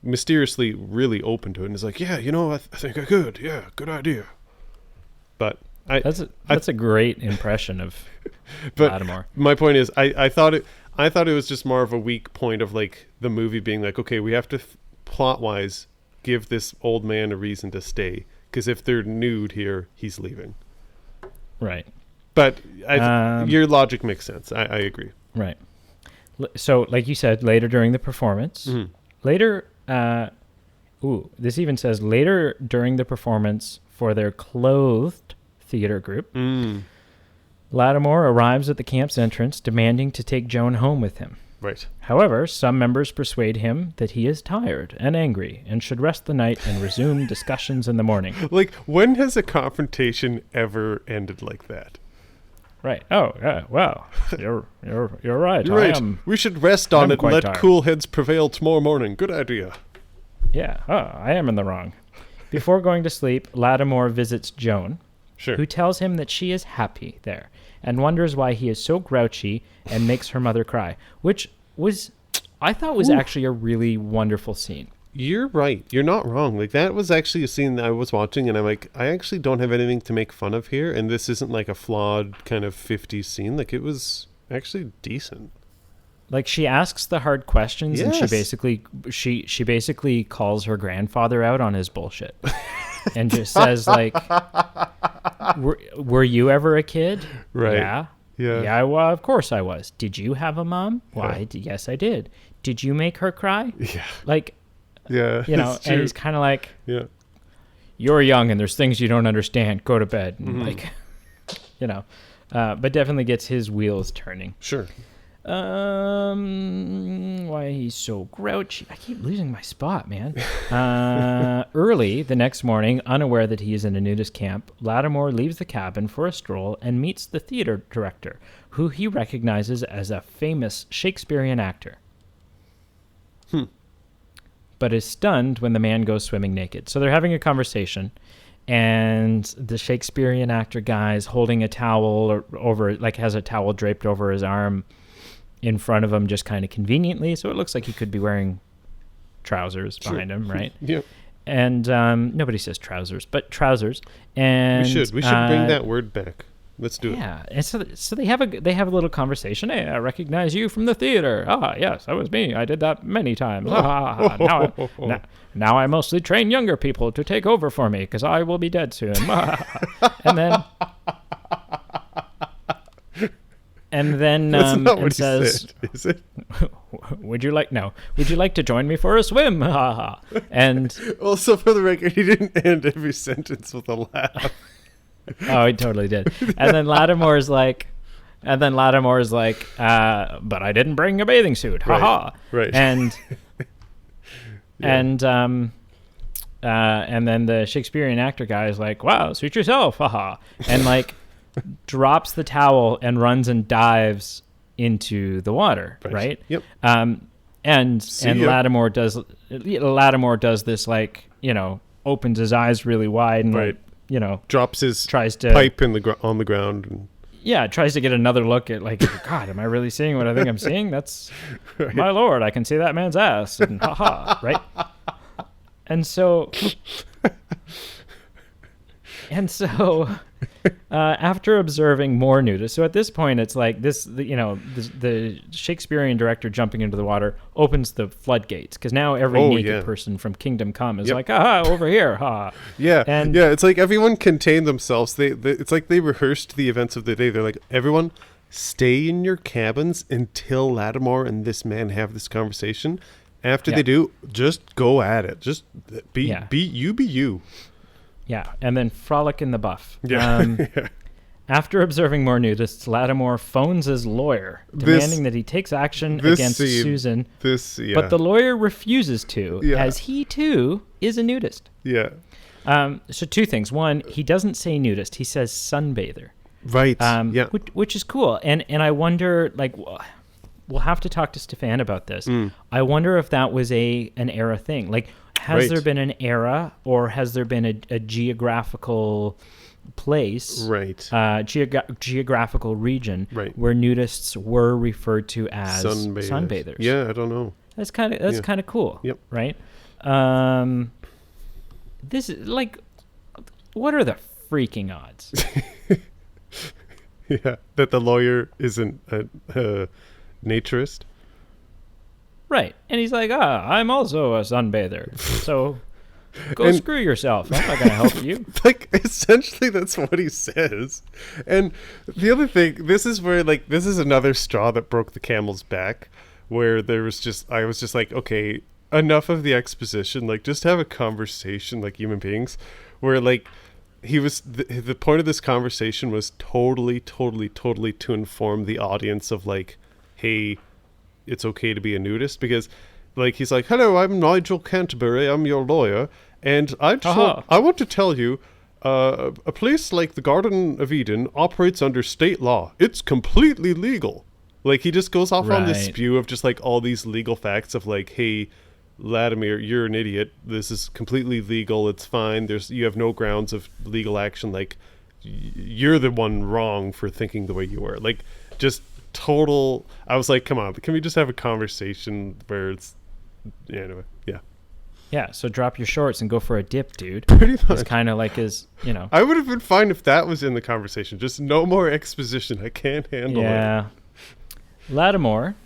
mysteriously really open to it. And he's like, yeah, I think I could. Yeah, good idea. But that's a great impression of Lattimore. My point is, I thought it was just more of a weak point of like the movie being like, okay, we have to plot-wise give this old man a reason to stay, because if they're nude here, he's leaving. Right. But your logic makes sense. I agree. Right. So, like you said, later during the performance, this even says later during the performance for their clothed theater group, Lattimore arrives at the camp's entrance demanding to take Joan home with him. Right. However, some members persuade him that he is tired and angry and should rest the night and resume discussions in the morning. Like, when has a confrontation ever ended like that? Right. Oh, yeah. Well, you're right. You're right. We should rest on it and let cool heads prevail tomorrow morning. Good idea. Yeah. Oh, I am in the wrong. Before going to sleep, Lattimore visits Joan, who tells him that she is happy there and wonders why he is so grouchy and makes her mother cry, which was I thought was actually a really wonderful scene. You're right. You're not wrong. Like, that was actually a scene that I was watching, and I'm like, I actually don't have anything to make fun of here, and this isn't like a flawed kind of 50s scene. Like, it was actually decent. Like, she asks the hard questions, and she basically calls her grandfather out on his bullshit, and just says like, "Were you ever a kid?" Right. Yeah. Yeah. Yeah. Well, of course I was. Did you have a mom? Why? Yes, I did. Did you make her cry? Yeah. Like. Yeah. You know, and he's kind of like, yeah, you're young and there's things you don't understand. Go to bed. And like, you know, but definitely gets his wheels turning. Sure. Why he's so grouchy. I keep losing my spot, man. Early the next morning, unaware that he is in a nudist camp, Lattimore leaves the cabin for a stroll and meets the theater director, who he recognizes as a famous Shakespearean actor. But is stunned when the man goes swimming naked. So they're having a conversation, and the Shakespearean actor guy's holding a towel over, like has a towel draped over his arm in front of him, just kind of conveniently. So it looks like he could be wearing trousers behind him, right? Yep. And nobody says trousers, but trousers. And we should bring that word back. Let's do it. Yeah, and so they have a little conversation. Hey, I recognize you from the theater. Ah, yes, that was me. I did that many times. Now I mostly train younger people to take over for me because I will be dead soon. And then That's not what he says, said, is it? Would you like to join me for a swim? And also, for the record, he didn't end every sentence with a laugh. Oh, he totally did. And then Lattimore's like, but I didn't bring a bathing suit. Ha ha. Right. And and then the Shakespearean actor guy is like, wow, suit yourself. Ha ha. And like drops the towel and runs and dives into the water. Right. Yep. And Lattimore does this, like, you know, opens his eyes really wide and like, you know, drops his tries to pipe on the ground. And tries to get another look at, like, God, am I really seeing what I think I'm seeing? That's my Lord, I can see that man's ass. And haha, right? And so after observing more nudists, so at this point it's like this, you know, the Shakespearean director jumping into the water opens the floodgates, because now every naked person from Kingdom Come is like, aha, over here, ha. Yeah, and it's like everyone contained themselves. It's like they rehearsed the events of the day. They're like, everyone, stay in your cabins until Lattimore and this man have this conversation. After they do, just go at it. Just be you. Yeah, and then frolic in the buff. Yeah. After observing more nudists, Lattimore phones his lawyer, demanding that he takes action against Susan. But the lawyer refuses to, as he, too, is a nudist. Yeah. So two things. One, he doesn't say nudist. He says sunbather. Right. Which is cool. And I wonder, like, we'll have to talk to Stefan about this. I wonder if that was an era thing. Like, has there been an era, or has there been a geographical place, geographical region, where nudists were referred to as sunbathers? Yeah, I don't know. That's kind of cool. Yep. Right. This is like, what are the freaking odds? Yeah, that the lawyer isn't a naturist. Right. And he's like, I'm also a sunbather. So go screw yourself. I'm not going to help you. Like, essentially, that's what he says. And the other thing, this is another straw that broke the camel's back, where I was just like, okay, enough of the exposition. Like, just have a conversation like human beings, where, like, the point of this conversation was totally to inform the audience of, like, hey, it's okay to be a nudist, because, like, he's like, hello, I'm Nigel Canterbury, I'm your lawyer, and I want to tell you, a place like the Garden of Eden operates under state law. It's completely legal. Like, he just goes off on this spew of just, like, all these legal facts of, like, hey, Lattimore, you're an idiot. This is completely legal. It's fine. You have no grounds of legal action. Like, you're the one wrong for thinking the way you are. Like, just total. I was like, come on, can we just have a conversation where it's anyway? Yeah. Yeah, so drop your shorts and go for a dip, dude. Pretty much. It's kind of like his, I would have been fine if that was in the conversation. Just no more exposition. I can't handle it. Yeah. Lattimore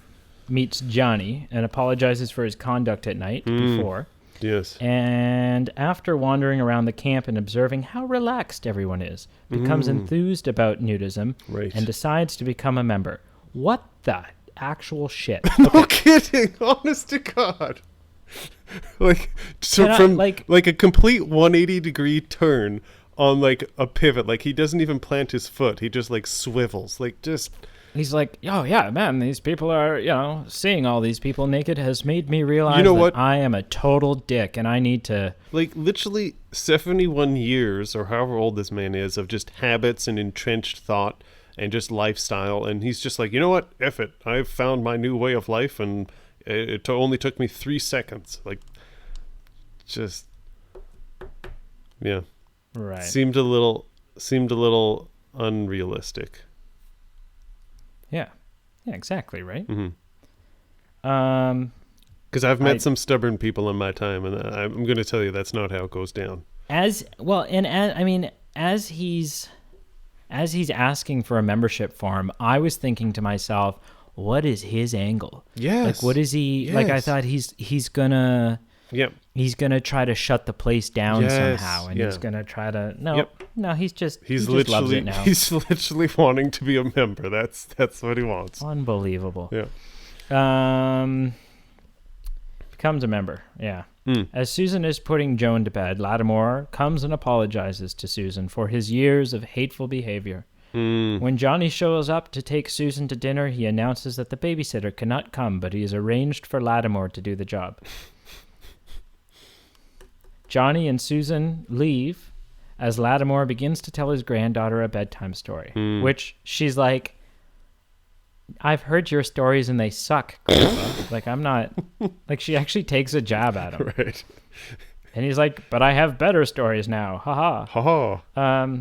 meets Johnny and apologizes for his conduct at night before. Yes. And after wandering around the camp and observing how relaxed everyone is, becomes enthused about nudism and decides to become a member. What the actual shit? No kidding. Honest to God. Like, so from like a complete 180-degree turn on like a pivot. Like, he doesn't even plant his foot. He just like swivels. Like, just... He's like, oh, yeah, man, these people are, seeing all these people naked has made me realize what? I am a total dick and I need to... Like, literally 71 years, or however old this man is, of just habits and entrenched thought and just lifestyle. And he's just like, you know what? F it. I've found my new way of life, and it only took me 3 seconds. Like, just... Yeah. Right. Seemed a little unrealistic. Yeah. Yeah, exactly, right? Mm-hmm. Because I've met some stubborn people in my time, and I'm going to tell you that's not how it goes down. As he's asking for a membership form, I was thinking to myself, what is his angle? Yes. Like, what is he... Yes. Like, I thought he's gonna... Yep. He's gonna try to shut the place down somehow, and he's gonna try to... No, he just loves it now. He's literally wanting to be a member. That's what he wants. Unbelievable. Yeah. Becomes a member. Yeah. As Susan is putting Joan to bed, Lattimore comes and apologizes to Susan for his years of hateful behavior. When Johnny shows up to take Susan to dinner, he announces that the babysitter cannot come, but he has arranged for Lattimore to do the job. Johnny and Susan leave as Lattimore begins to tell his granddaughter a bedtime story, which she's like, I've heard your stories and they suck, Grandpa. Like, I'm not... Like, she actually takes a jab at him. Right. And he's like, but I have better stories now. Ha-ha. Ha-ha.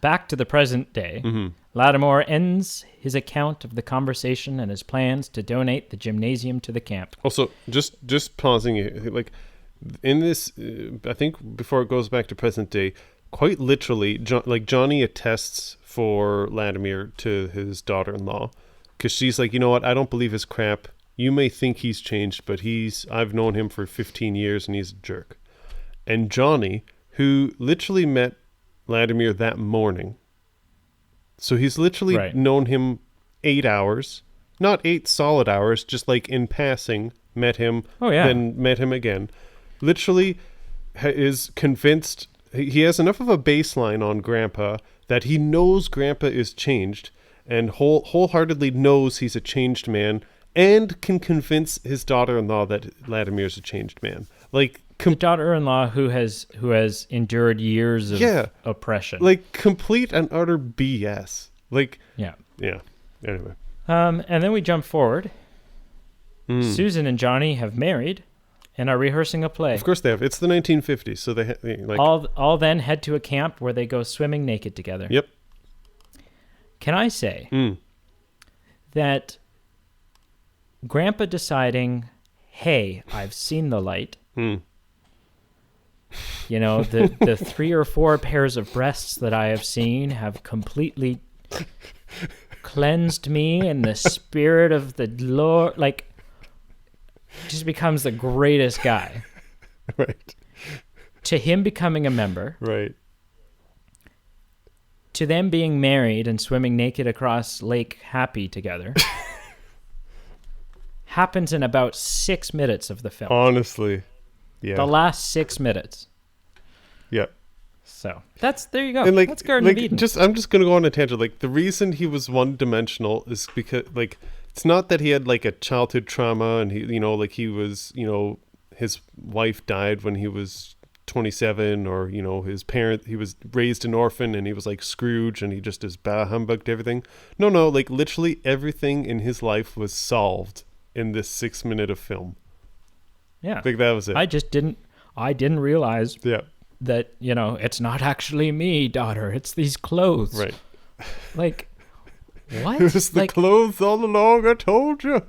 Back to the present day, Lattimore ends his account of the conversation and his plans to donate the gymnasium to the camp. Also, just pausing it, like... In this, I think before it goes back to present day, quite literally, Johnny attests for Lattimore to his daughter-in-law, because she's like, you know what, I don't believe his crap. You may think he's changed, but I've known him for 15 years and he's a jerk. And Johnny, who literally met Lattimore that morning, so he's literally known him 8 hours, not 8 solid hours, just like in passing, met him, then met him again. Literally is convinced he has enough of a baseline on Grandpa that he knows Grandpa is changed and wholeheartedly knows he's a changed man, and can convince his daughter-in-law that Lattimer's a changed man. Like the daughter-in-law who has endured years of oppression. Like complete and utter BS. Like yeah. Anyway. And then we jump forward. Susan and Johnny have married and are rehearsing a play. Of course they have. It's the 1950s, so they like all then head to a camp where they go swimming naked together. Yep. Can I say that Grandpa deciding, hey, I've seen the light. You know, the 3 or 4 pairs of breasts that I have seen have completely cleansed me in the spirit of the Lord. Like, just becomes the greatest guy. Right. To him becoming a member. Right. To them being married and swimming naked across Lake Happy together. Happens in about 6 minutes of the film. Honestly. Yeah. The last 6 minutes. Yeah. So there you go. And that's Garden of Eden. I'm just gonna go on a tangent. Like, the reason he was one-dimensional is because, like, it's not that he had like a childhood trauma and he, you know, like he was, you know, his wife died when he was 27, or, you know, he was raised an orphan and he was like Scrooge and he just is bah humbugged everything. No, like literally everything in his life was solved in this 6 minute of film. Yeah. I think that was it. I didn't realize that, you know, it's not actually me, daughter. It's these clothes. Right. Like, What? It was the clothes all along, I told you.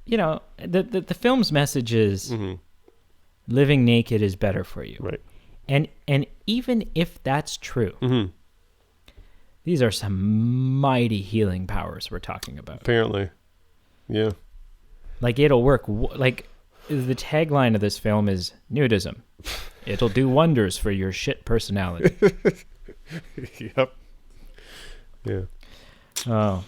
You know, the film's message is living naked is better for you. Right. And even if that's true, these are some mighty healing powers we're talking about. Apparently. Yeah. Like, it'll work. Like, the tagline of this film is nudism. It'll do wonders for your shit personality. Yep. Yeah. Oh.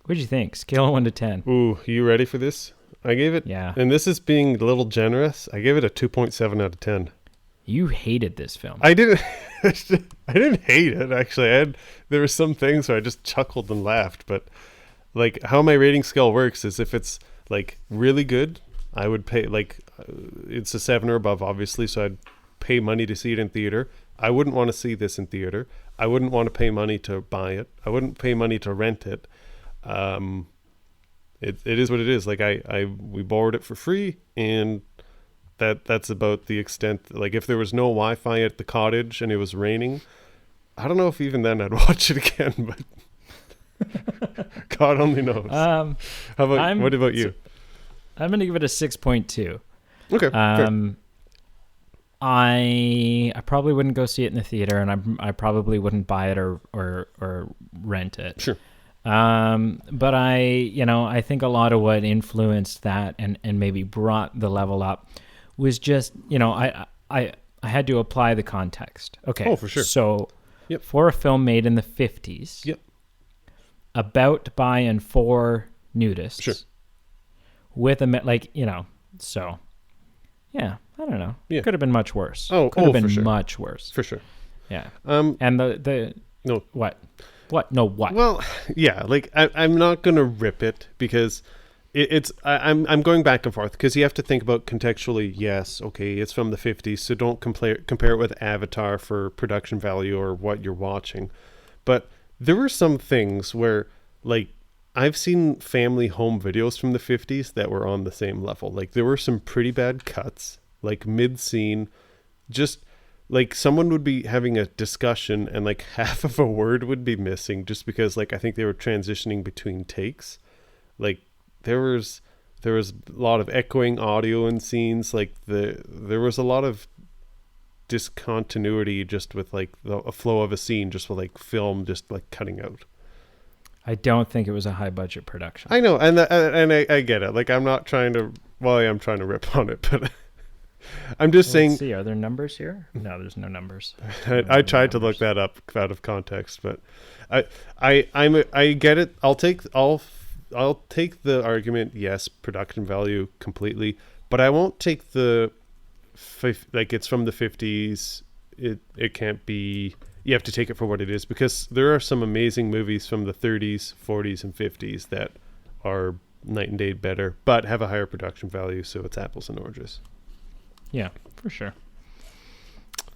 What'd you think? Scale of 1 to 10. Ooh, you ready for this? I gave it, and this is being a little generous, I gave it a 2.7 out of 10. You hated this film. I didn't hate it, actually. There were some things where I just chuckled and laughed, but like how my rating scale works is if it's like really good, I would pay, like it's a 7 or above, obviously, so I'd pay money to see it in theater. I wouldn't want to see this in theater. I wouldn't want to pay money to buy it. I wouldn't pay money to rent it. It is what it is. Like we borrowed it for free, and that's about the extent. Like if there was no Wi-Fi at the cottage and it was raining, I don't know if even then I'd watch it again, but God only knows. What about you? I'm going to give it a 6.2. Okay. I probably wouldn't go see it in the theater, and I probably wouldn't buy it or rent it. Sure. But I think a lot of what influenced that and maybe brought the level up was just, I had to apply the context. Okay. Oh, for sure. So for a film made in the 50s, about by and for nudists, sure, with so yeah, I don't know. Yeah. Could have been much worse. Could have been for sure. much worse. For sure. Yeah. And no. What? What? No, what? Well, yeah, like I'm not gonna rip it because I'm going back and forth because you have to think about contextually. Yes, okay, it's from the 50s, so don't compare it with Avatar for production value or what you're watching. But there were some things where, like, I've seen family home videos from the 50s that were on the same level. Like, there were some pretty bad cuts, like mid-scene, just like someone would be having a discussion and like half of a word would be missing just because, like, I think they were transitioning between takes. Like, there was a lot of echoing audio in scenes. Like, there was a lot of discontinuity just with like a flow of a scene, just with like film just like cutting out. I don't think it was a high budget production. I know, and I get it. Like, I'm not trying to. Well, I am trying to rip on it, but I'm just saying. Let's see, are there numbers here? No, there's no numbers. I tried to look that up out of context, but I get it. I'll take the argument. Yes, production value completely, but I won't take the like it's from the 50s. It can't be. You have to take it for what it is, because there are some amazing movies from the 30s, 40s, and 50s that are night and day better, but have a higher production value, so it's apples and oranges. Yeah, for sure.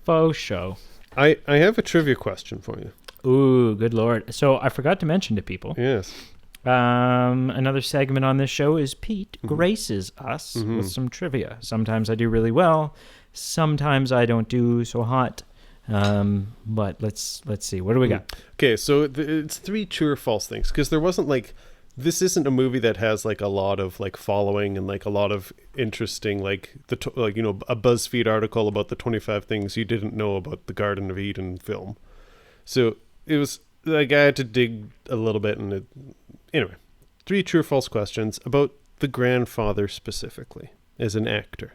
Faux show. I have a trivia question for you. Ooh, good Lord. So I forgot to mention to people. Yes. Another segment on this show is Pete graces us with some trivia. Sometimes I do really well. Sometimes I don't do so hot. But let's see. What do we got? Okay, so it's 3 true or false things, because there wasn't like, this isn't a movie that has like a lot of like following and like a lot of interesting like a BuzzFeed article about the 25 things you didn't know about the Garden of Eden film. So it was like I had to dig a little bit, and anyway, 3 true or false questions about the grandfather specifically as an actor.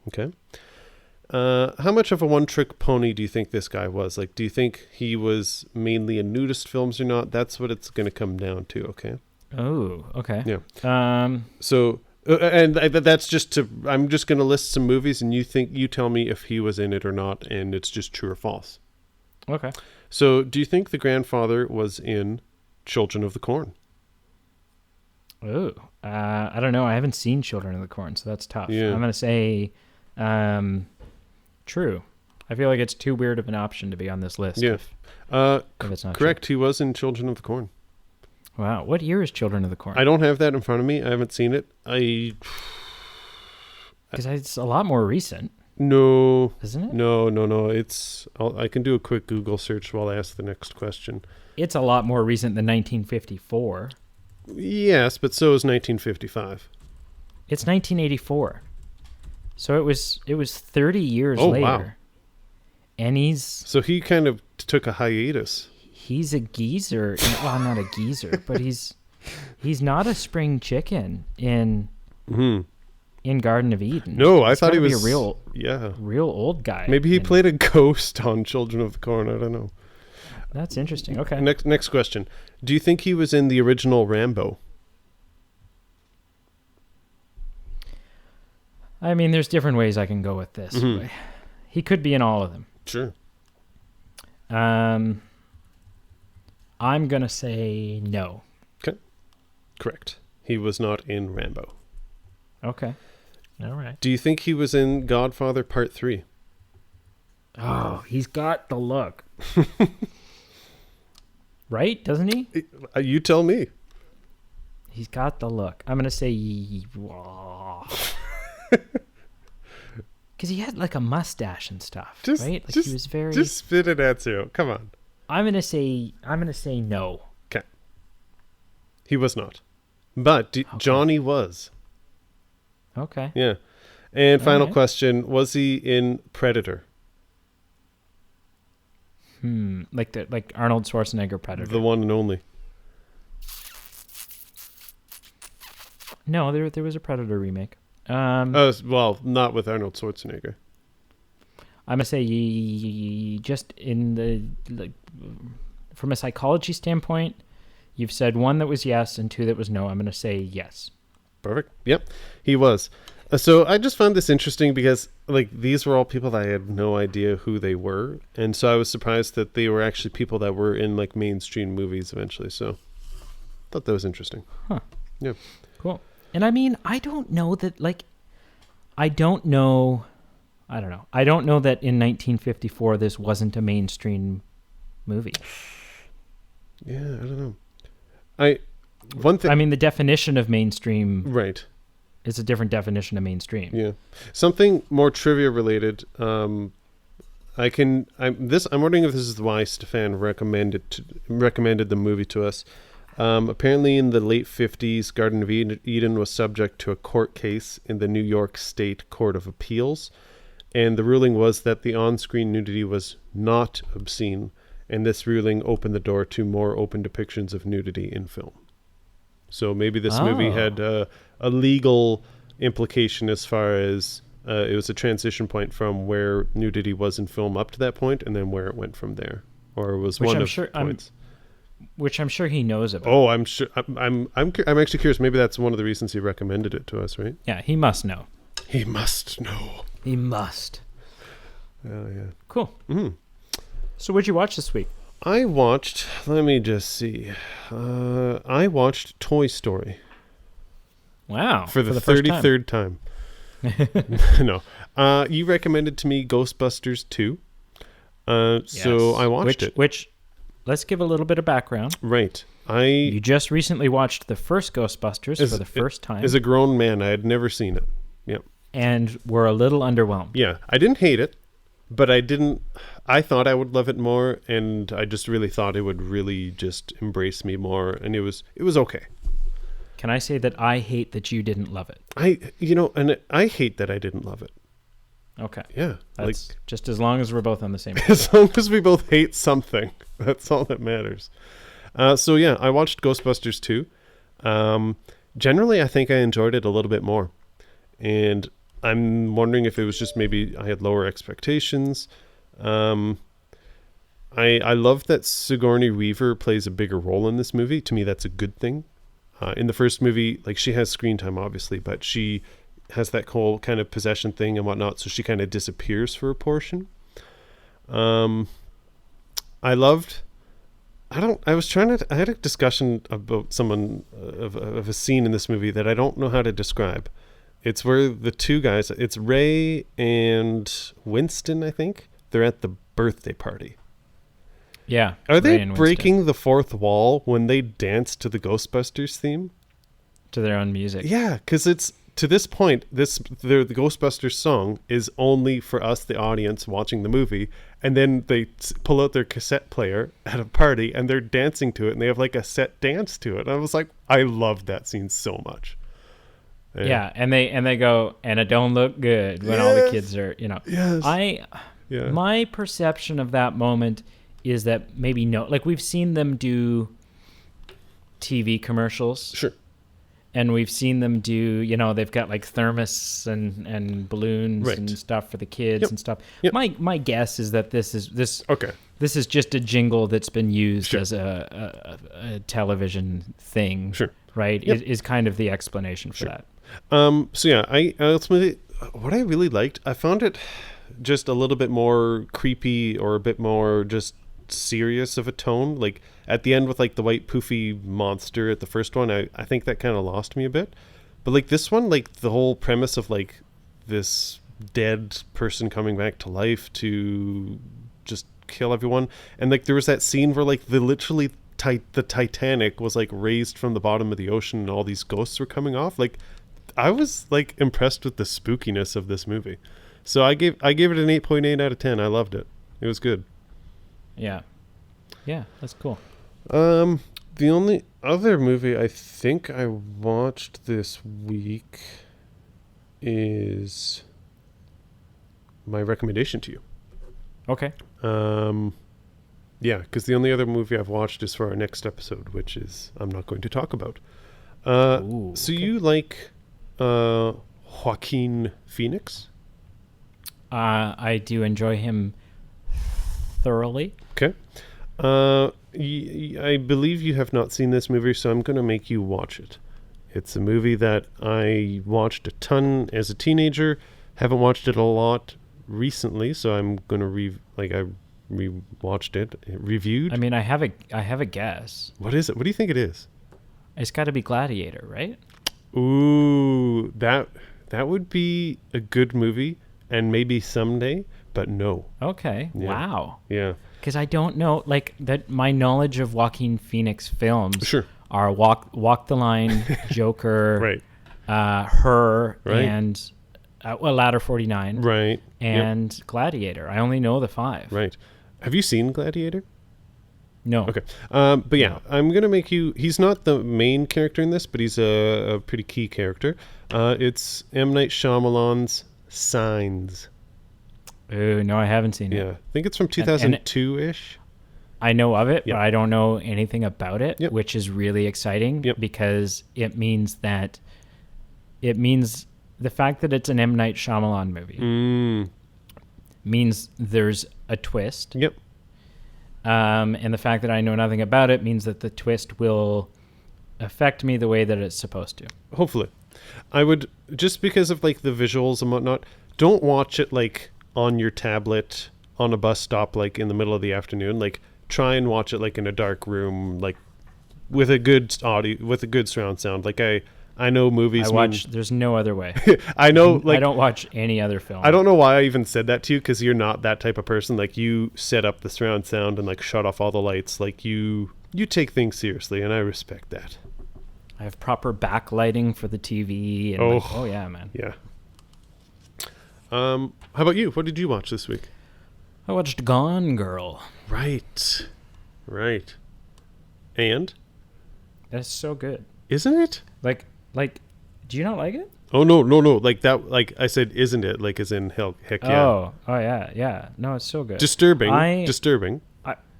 Okay. How much of a one-trick pony do you think this guy was? Like, do you think he was mainly in nudist films or not? That's what it's going to come down to, okay? Oh, okay. Yeah. So, and that's just I'm just going to list some movies, and you tell me if he was in it or not, and it's just true or false. Okay. So, do you think the grandfather was in Children of the Corn? Oh, I don't know. I haven't seen Children of the Corn, so that's tough. Yeah. I'm going to say... true. I feel like it's too weird of an option to be on this list. Yeah. If it's not correct. true. He was in Children of the Corn. Wow. What year is Children of the Corn? I don't have that in front of me. I haven't seen it. Because it's a lot more recent. No. Isn't it? No. I can do a quick Google search while I ask the next question. It's a lot more recent than 1954. Yes, but so is 1955. It's 1984. So it was 30 years later. Wow. And So he kind of took a hiatus. He's a geezer. Well, not a geezer, but he's not a spring chicken in Garden of Eden. No, I thought he was a real old guy. Maybe he played a ghost on Children of the Corn. I don't know. That's interesting. Okay. Next question. Do you think he was in the original Rambo? I mean, there's different ways I can go with this. He could be in all of them. Sure. I'm going to say no. Okay. Correct. He was not in Rambo. Okay. All right. Do you think he was in Godfather Part 3? Oh, he's got the look. Right? Doesn't he? You tell me. He's got the look. I'm going to say... Because he had like a mustache and stuff, right? Like he was very... Just spit an answer out. Come on. I'm gonna say no. Okay. He was not. But Johnny was. Okay. Yeah. And final question. Was he in Predator? Like Arnold Schwarzenegger Predator. The one and only. No, there was a Predator remake. Well, not with Arnold Schwarzenegger. I'm gonna say just in the from a psychology standpoint, you've said one that was yes and two that was no. I'm gonna say yes. Perfect. Yep, he was. So I just found this interesting because like these were all people that I had no idea who they were, and so I was surprised that they were actually people that were in like mainstream movies eventually. So I thought that was interesting. Huh. Yeah. Cool. And I mean, I don't know that I don't know that in 1954 this wasn't a mainstream movie. Yeah, I don't know. I mean, the definition of mainstream, right, is a different definition of mainstream. Yeah, something more trivia related. I'm wondering if this is why Stefan recommended the movie to us. Apparently, in the late 50s, Garden of Eden was subject to a court case in the New York State Court of Appeals, and the ruling was that the on-screen nudity was not obscene, and this ruling opened the door to more open depictions of nudity in film. So maybe this movie had a legal implication as far as it was a transition point from where nudity was in film up to that point, and then where it went from there, or it was points. Which I'm sure he knows about. Oh, I'm sure. I'm actually curious. Maybe that's one of the reasons he recommended it to us, right? Yeah, he must know. He must know. He must. Oh yeah. Cool. So, what'd you watch this week? I watched. Let me just see. I watched Toy Story. Wow! For the 33rd time. No. You recommended to me Ghostbusters 2. So I watched it. Which. Let's give a little bit of background. Right. You just recently watched the first Ghostbusters for the first time. As a grown man, I had never seen it. Yep. And were a little underwhelmed. Yeah. I didn't hate it, but I thought I would love it more, and I just really thought it would really just embrace me more, and it was okay. Can I say that I hate that you didn't love it? I hate that I didn't love it. Okay. Yeah. That's just as long as we're both on the same page. As long as we both hate something. That's all that matters. So yeah, I watched Ghostbusters 2. Generally, I think I enjoyed it a little bit more. And I'm wondering if it was just maybe I had lower expectations. I love that Sigourney Weaver plays a bigger role in this movie. To me, that's a good thing. In the first movie, like she has screen time, obviously, but she has that whole kind of possession thing and whatnot, so she kind of disappears for a portion. I had a discussion about someone of a scene in this movie that I don't know how to describe. It's where the two guys, it's Ray and Winston, I think. They're at the birthday party. Yeah. Are they breaking the fourth wall when they dance to the Ghostbusters theme? To their own music. Yeah, because to this point, the Ghostbusters song is only for us, the audience, watching the movie. And then they pull out their cassette player at a party and they're dancing to it, and they have like a set dance to it. And I was like, I loved that scene so much. Yeah, and they go, and it don't look good when all the kids are, Yes. My perception of that moment is that maybe like we've seen them do TV commercials. Sure. And we've seen them do, they've got like thermos and balloons and stuff for the kids and stuff. Yep. My guess is that this is just a jingle that's been used as a television thing. Sure. Right? Yep. Is kind of the explanation for that. So yeah, I ultimately, what I really liked, I found it just a little bit more creepy or a bit more just serious of a tone. Like at the end with like the white poofy monster at the first one, I think that kind of lost me a bit. But like this one, like the whole premise of like this dead person coming back to life to just kill everyone. And like there was that scene where like the Titanic was like raised from the bottom of the ocean and all these ghosts were coming off. Like I was like impressed with the spookiness of this movie. So I gave it an 8.8 out of 10. I loved it. It was good. Yeah. Yeah, that's cool. The only other movie I think I watched this week is my recommendation to you. Okay. Yeah, because the only other movie I've watched is for our next episode, which is I'm not going to talk about. So you like Joaquin Phoenix? I do enjoy him thoroughly. Okay. I believe you have not seen this movie, so I'm going to make you watch it. It's a movie that I watched a ton as a teenager. Haven't watched it a lot recently, so I'm going to I rewatched it, reviewed. I mean, I have a guess. What is it? What do you think it is? It's got to be Gladiator, right? Ooh, that would be a good movie, and maybe someday, but no. Okay. Yeah. Wow. Yeah. Because I don't know, like that. My knowledge of Joaquin Phoenix films are Walk the Line, Joker, right, Her, right, and Ladder 49, right, and Gladiator. I only know the 5. Right. Have you seen Gladiator? No. Okay. But yeah, no. I'm gonna make you. He's not the main character in this, but he's a pretty key character. It's M. Night Shyamalan's Signs. Oh, no, I haven't seen it. Yeah, I think it's from 2002-ish. I know of it, but I don't know anything about it, which is really exciting because it means the fact that it's an M. Night Shyamalan movie means there's a twist. Yep. And the fact that I know nothing about it means that the twist will affect me the way that it's supposed to. Hopefully. I would, just because of like the visuals and whatnot, don't watch it like on your tablet on a bus stop like in the middle of the afternoon. Like try and watch it like in a dark room, like with a good audio, with a good surround sound. Like I know movies. There's no other way. I know. Like I don't watch any other film. I don't know why I even said that to you, because you're not that type of person. Like you set up the surround sound and like shut off all the lights. Like you take things seriously, and I respect that. I have proper backlighting for the TV. And oh yeah, man. Yeah. How about you? What did you watch this week? I watched Gone Girl. Right. And? That's so good. Isn't it? Like, do you not like it? Oh, no. Like that, like I said, isn't it? Like as in heck yeah. Oh yeah. No, it's so good. Disturbing. I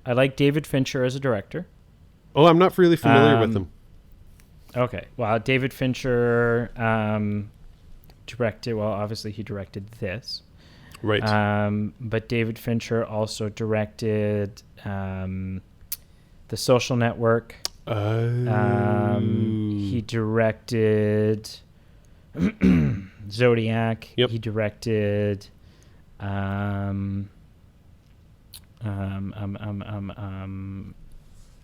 like David Fincher as a director. Oh, I'm not really familiar with him. Okay. Well, David Fincher directed, well, obviously he directed this. Right. But David Fincher also directed The Social Network. He directed Zodiac. Yep. He directed a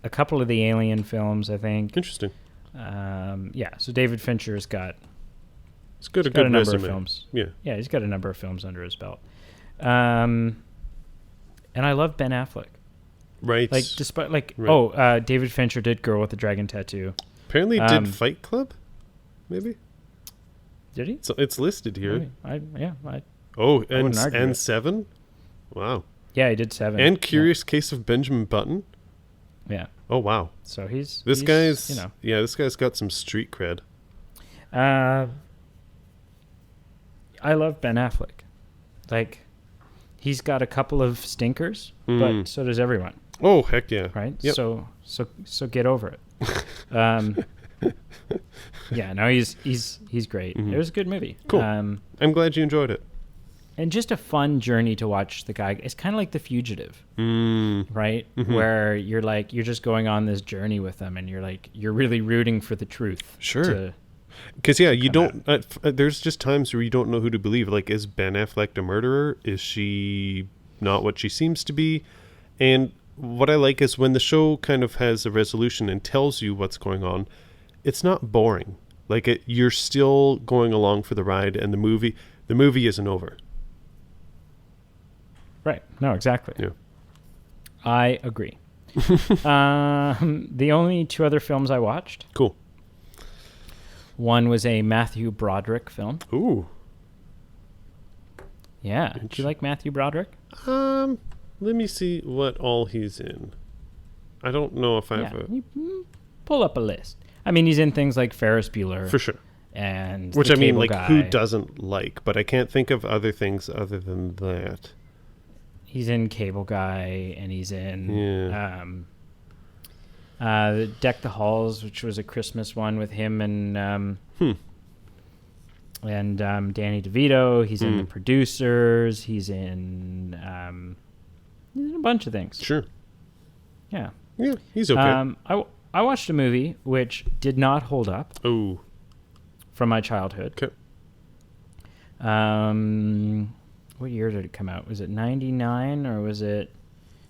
couple of the Alien films, I think. Interesting. So David Fincher's got a good number resume. of films. Yeah, he's got a number of films under his belt. And I love Ben Affleck. Right. Like despite David Fincher did Girl with the Dragon Tattoo. Apparently did Fight Club, maybe. Did he? So it's listed here. I wouldn't argue and it. 7? Wow. Yeah, he did 7. And Curious Case of Benjamin Button? Yeah. Oh, wow. So he's This guy's got some street cred. I love Ben Affleck. Like, he's got a couple of stinkers, but so does everyone. Oh, heck yeah. Right? Yep. So get over it. Yeah, no, he's great. It was a good movie. Cool. I'm glad you enjoyed it. And just a fun journey to watch the guy. It's kind of like The Fugitive, right? Where you're just going on this journey with them, and you're really rooting for the truth. Sure. Because you don't. There's just times where you don't know who to believe. Like, is Ben Affleck a murderer? Is she not what she seems to be? And what I like is when the show kind of has a resolution and tells you what's going on. It's not boring. Like, you're still going along for the ride, and the movie isn't over. Right. No, exactly. Yeah. I agree. The only 2 other films I watched. Cool. One was a Matthew Broderick film. Ooh. Yeah. Do you like Matthew Broderick? Let me see what all he's in. I don't know if I have a... Pull up a list. I mean, he's in things like Ferris Bueller. For sure. And which, The I mean, Cable like, Guy. who doesn't like? But I can't think of other things other than that. He's in Cable Guy, and he's in Deck the Halls, which was a Christmas one with him and Danny DeVito. He's in The Producers. He's in a bunch of things. Sure. Yeah. Yeah, he's okay. I watched a movie which did not hold up. Oh. From my childhood. Okay. What year did it come out? Was it 99 or was it...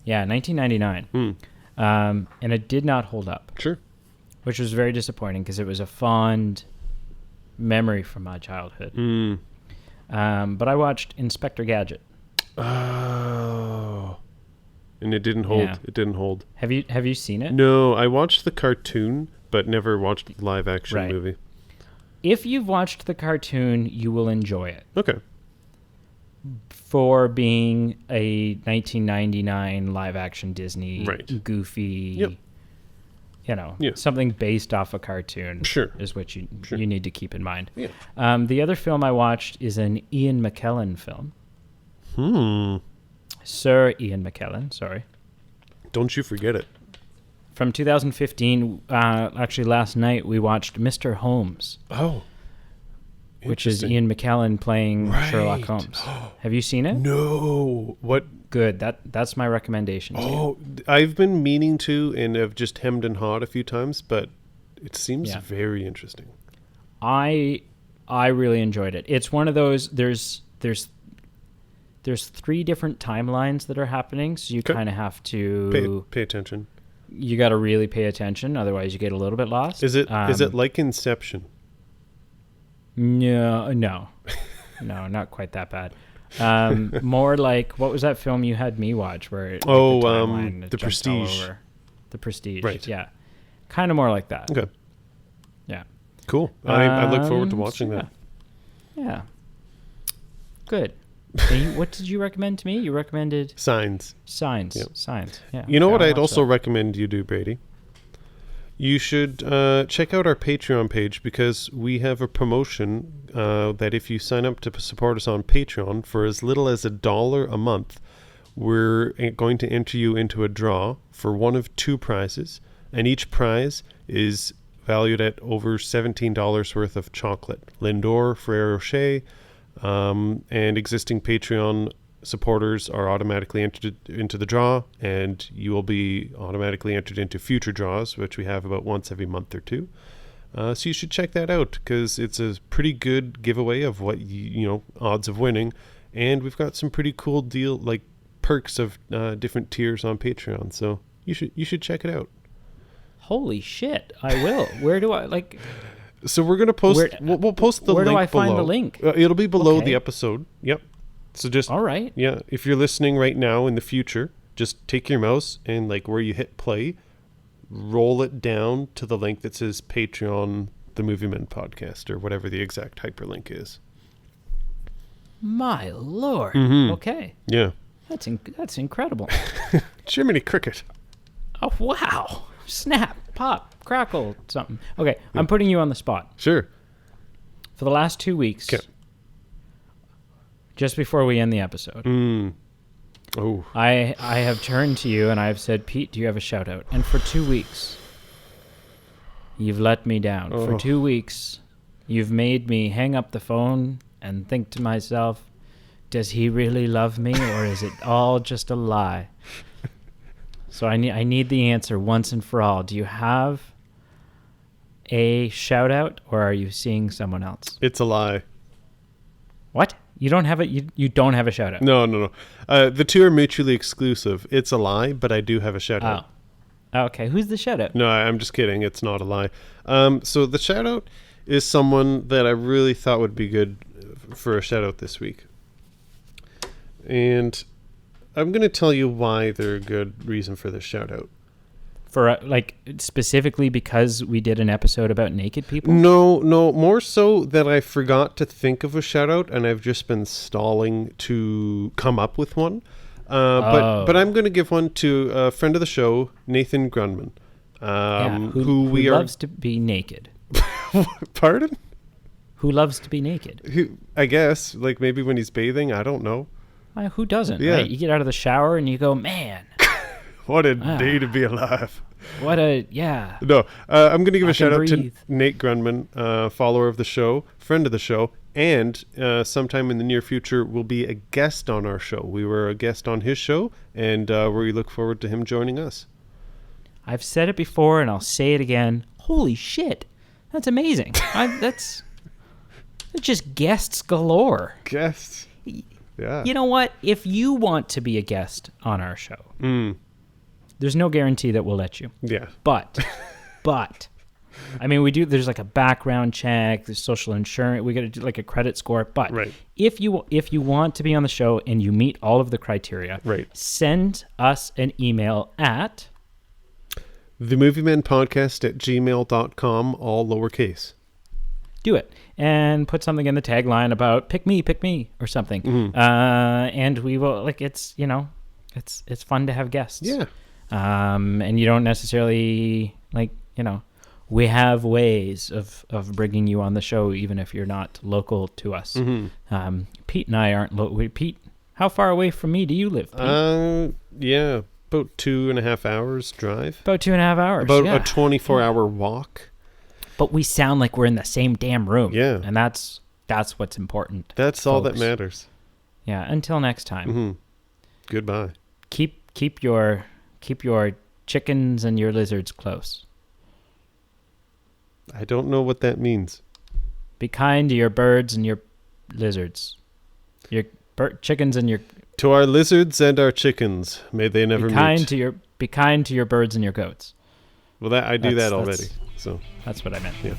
Yeah, 1999. And it did not hold up. Sure. Which was very disappointing because it was a fond memory from my childhood. But I watched Inspector Gadget. Oh. And it didn't hold. Yeah. It didn't hold. Have you seen it? No, I watched the cartoon, but never watched the live action movie. If you've watched the cartoon, you will enjoy it. Okay. For being a 1999 live action Disney goofy, something based off a cartoon is what you need to keep in mind. Yeah. The other film I watched is an Ian McKellen film. Sir Ian McKellen, sorry. Don't you forget it. From 2015, actually last night, we watched Mr. Holmes. Oh. Which is Ian McKellen playing Sherlock Holmes. Have you seen it? No. What? Good. That's my recommendation to you. I've been meaning to and have just hemmed and hawed a few times, but it seems very interesting. I really enjoyed it. It's one of those, there's 3 different timelines that are happening, so you kind of have to... Pay attention. You got to really pay attention, otherwise you get a little bit lost. Is it like Inception? No, not quite that bad. More like, what was that film you had me watch where The Prestige. The Prestige, right? Yeah, kind of more like that. Okay, yeah, cool. I look forward to watching that. Yeah, good. What did you recommend to me? You recommended Signs. Yep. Signs. Yeah. You know what I'd also recommend you do, Brady? You should check out our Patreon page because we have a promotion that if you sign up to support us on Patreon for as little as $1 a month, we're going to enter you into a draw for one of 2 prizes, and each prize is valued at over $17 worth of chocolate. Lindor, Ferrero Rocher, and existing Patreon supporters are automatically entered into the draw, and you will be automatically entered into future draws, which we have about once every month or 2. So you should check that out because it's a pretty good giveaway of what odds of winning, and we've got some pretty cool perks of different tiers on Patreon. So you should check it out. Holy shit! I will. Where do I like? So we're gonna post. We'll post the link. Where do I find below. the link? It'll be below the episode. Yep. So just all right. Yeah, if you're listening right now in the future, just take your mouse and where you hit play, roll it down to the link that says Patreon the Movie Men podcast or whatever the exact hyperlink is. My Lord. Okay. Yeah. That's incredible. Jiminy Cricket. Oh, wow. Snap, pop, crackle, something. Okay, I'm putting you on the spot. Sure. For the last 2 weeks, just before we end the episode, I have turned to you and I have said, Pete, do you have a shout out? And for 2 weeks, you've let me down. For 2 weeks, you've made me hang up the phone and think to myself, does he really love me or is it all just a lie? So I need the answer once and for all. Do you have a shout out or are you seeing someone else? It's a lie. What? You don't have you don't have a shout out? No. The two are mutually exclusive. It's a lie, but I do have a shout out. Okay, who's the shout out? No, I'm just kidding. It's not a lie. So the shout out is someone that I really thought would be good for a shout out this week. And I'm going to tell you why they're a good reason for this shout out. For specifically because we did an episode about naked people? No, more so that I forgot to think of a shout out and I've just been stalling to come up with one. But I'm going to give one to a friend of the show, Nathan Grunman, who loves to be naked. Pardon? Who loves to be naked? I guess, maybe when he's bathing, I don't know. Who doesn't? Yeah. Right? You get out of the shower and you go, man. What a day to be alive. No, I'm going to give a shout out to breathe. Nate Grunman, follower of the show, friend of the show, and sometime in the near future will be a guest on our show. We were a guest on his show, and we look forward to him joining us. I've said it before, and I'll say it again. Holy shit. That's amazing. That's just guests galore. Guests. Yeah. You know what? If you want to be a guest on our show, there's no guarantee that we'll let you. Yeah. But, I mean, there's a background check, there's social insurance, we got to do a credit score. But if you want to be on the show and you meet all of the criteria, send us an email at themoviemenpodcast@gmail.com, all lowercase. Do it and put something in the tagline about pick me or something. And we will it's fun to have guests. Yeah. And you don't necessarily we have ways of bringing you on the show even if you're not local to us. Pete and I aren't Pete, how far away from me do you live, Pete? Yeah, about 2.5 hours drive. About 2.5 hours. About a 24-hour walk. But we sound like we're in the same damn room. Yeah. And that's what's important. That's folks. All that matters. Yeah. Until next time. Goodbye. Keep your chickens and your lizards close. I don't know what that means. Be kind to your birds and your lizards. Your chickens and your... To our lizards and our chickens, may they never meet. Be kind to your birds and your goats. Well, I do that already. So that's what I meant. Yeah.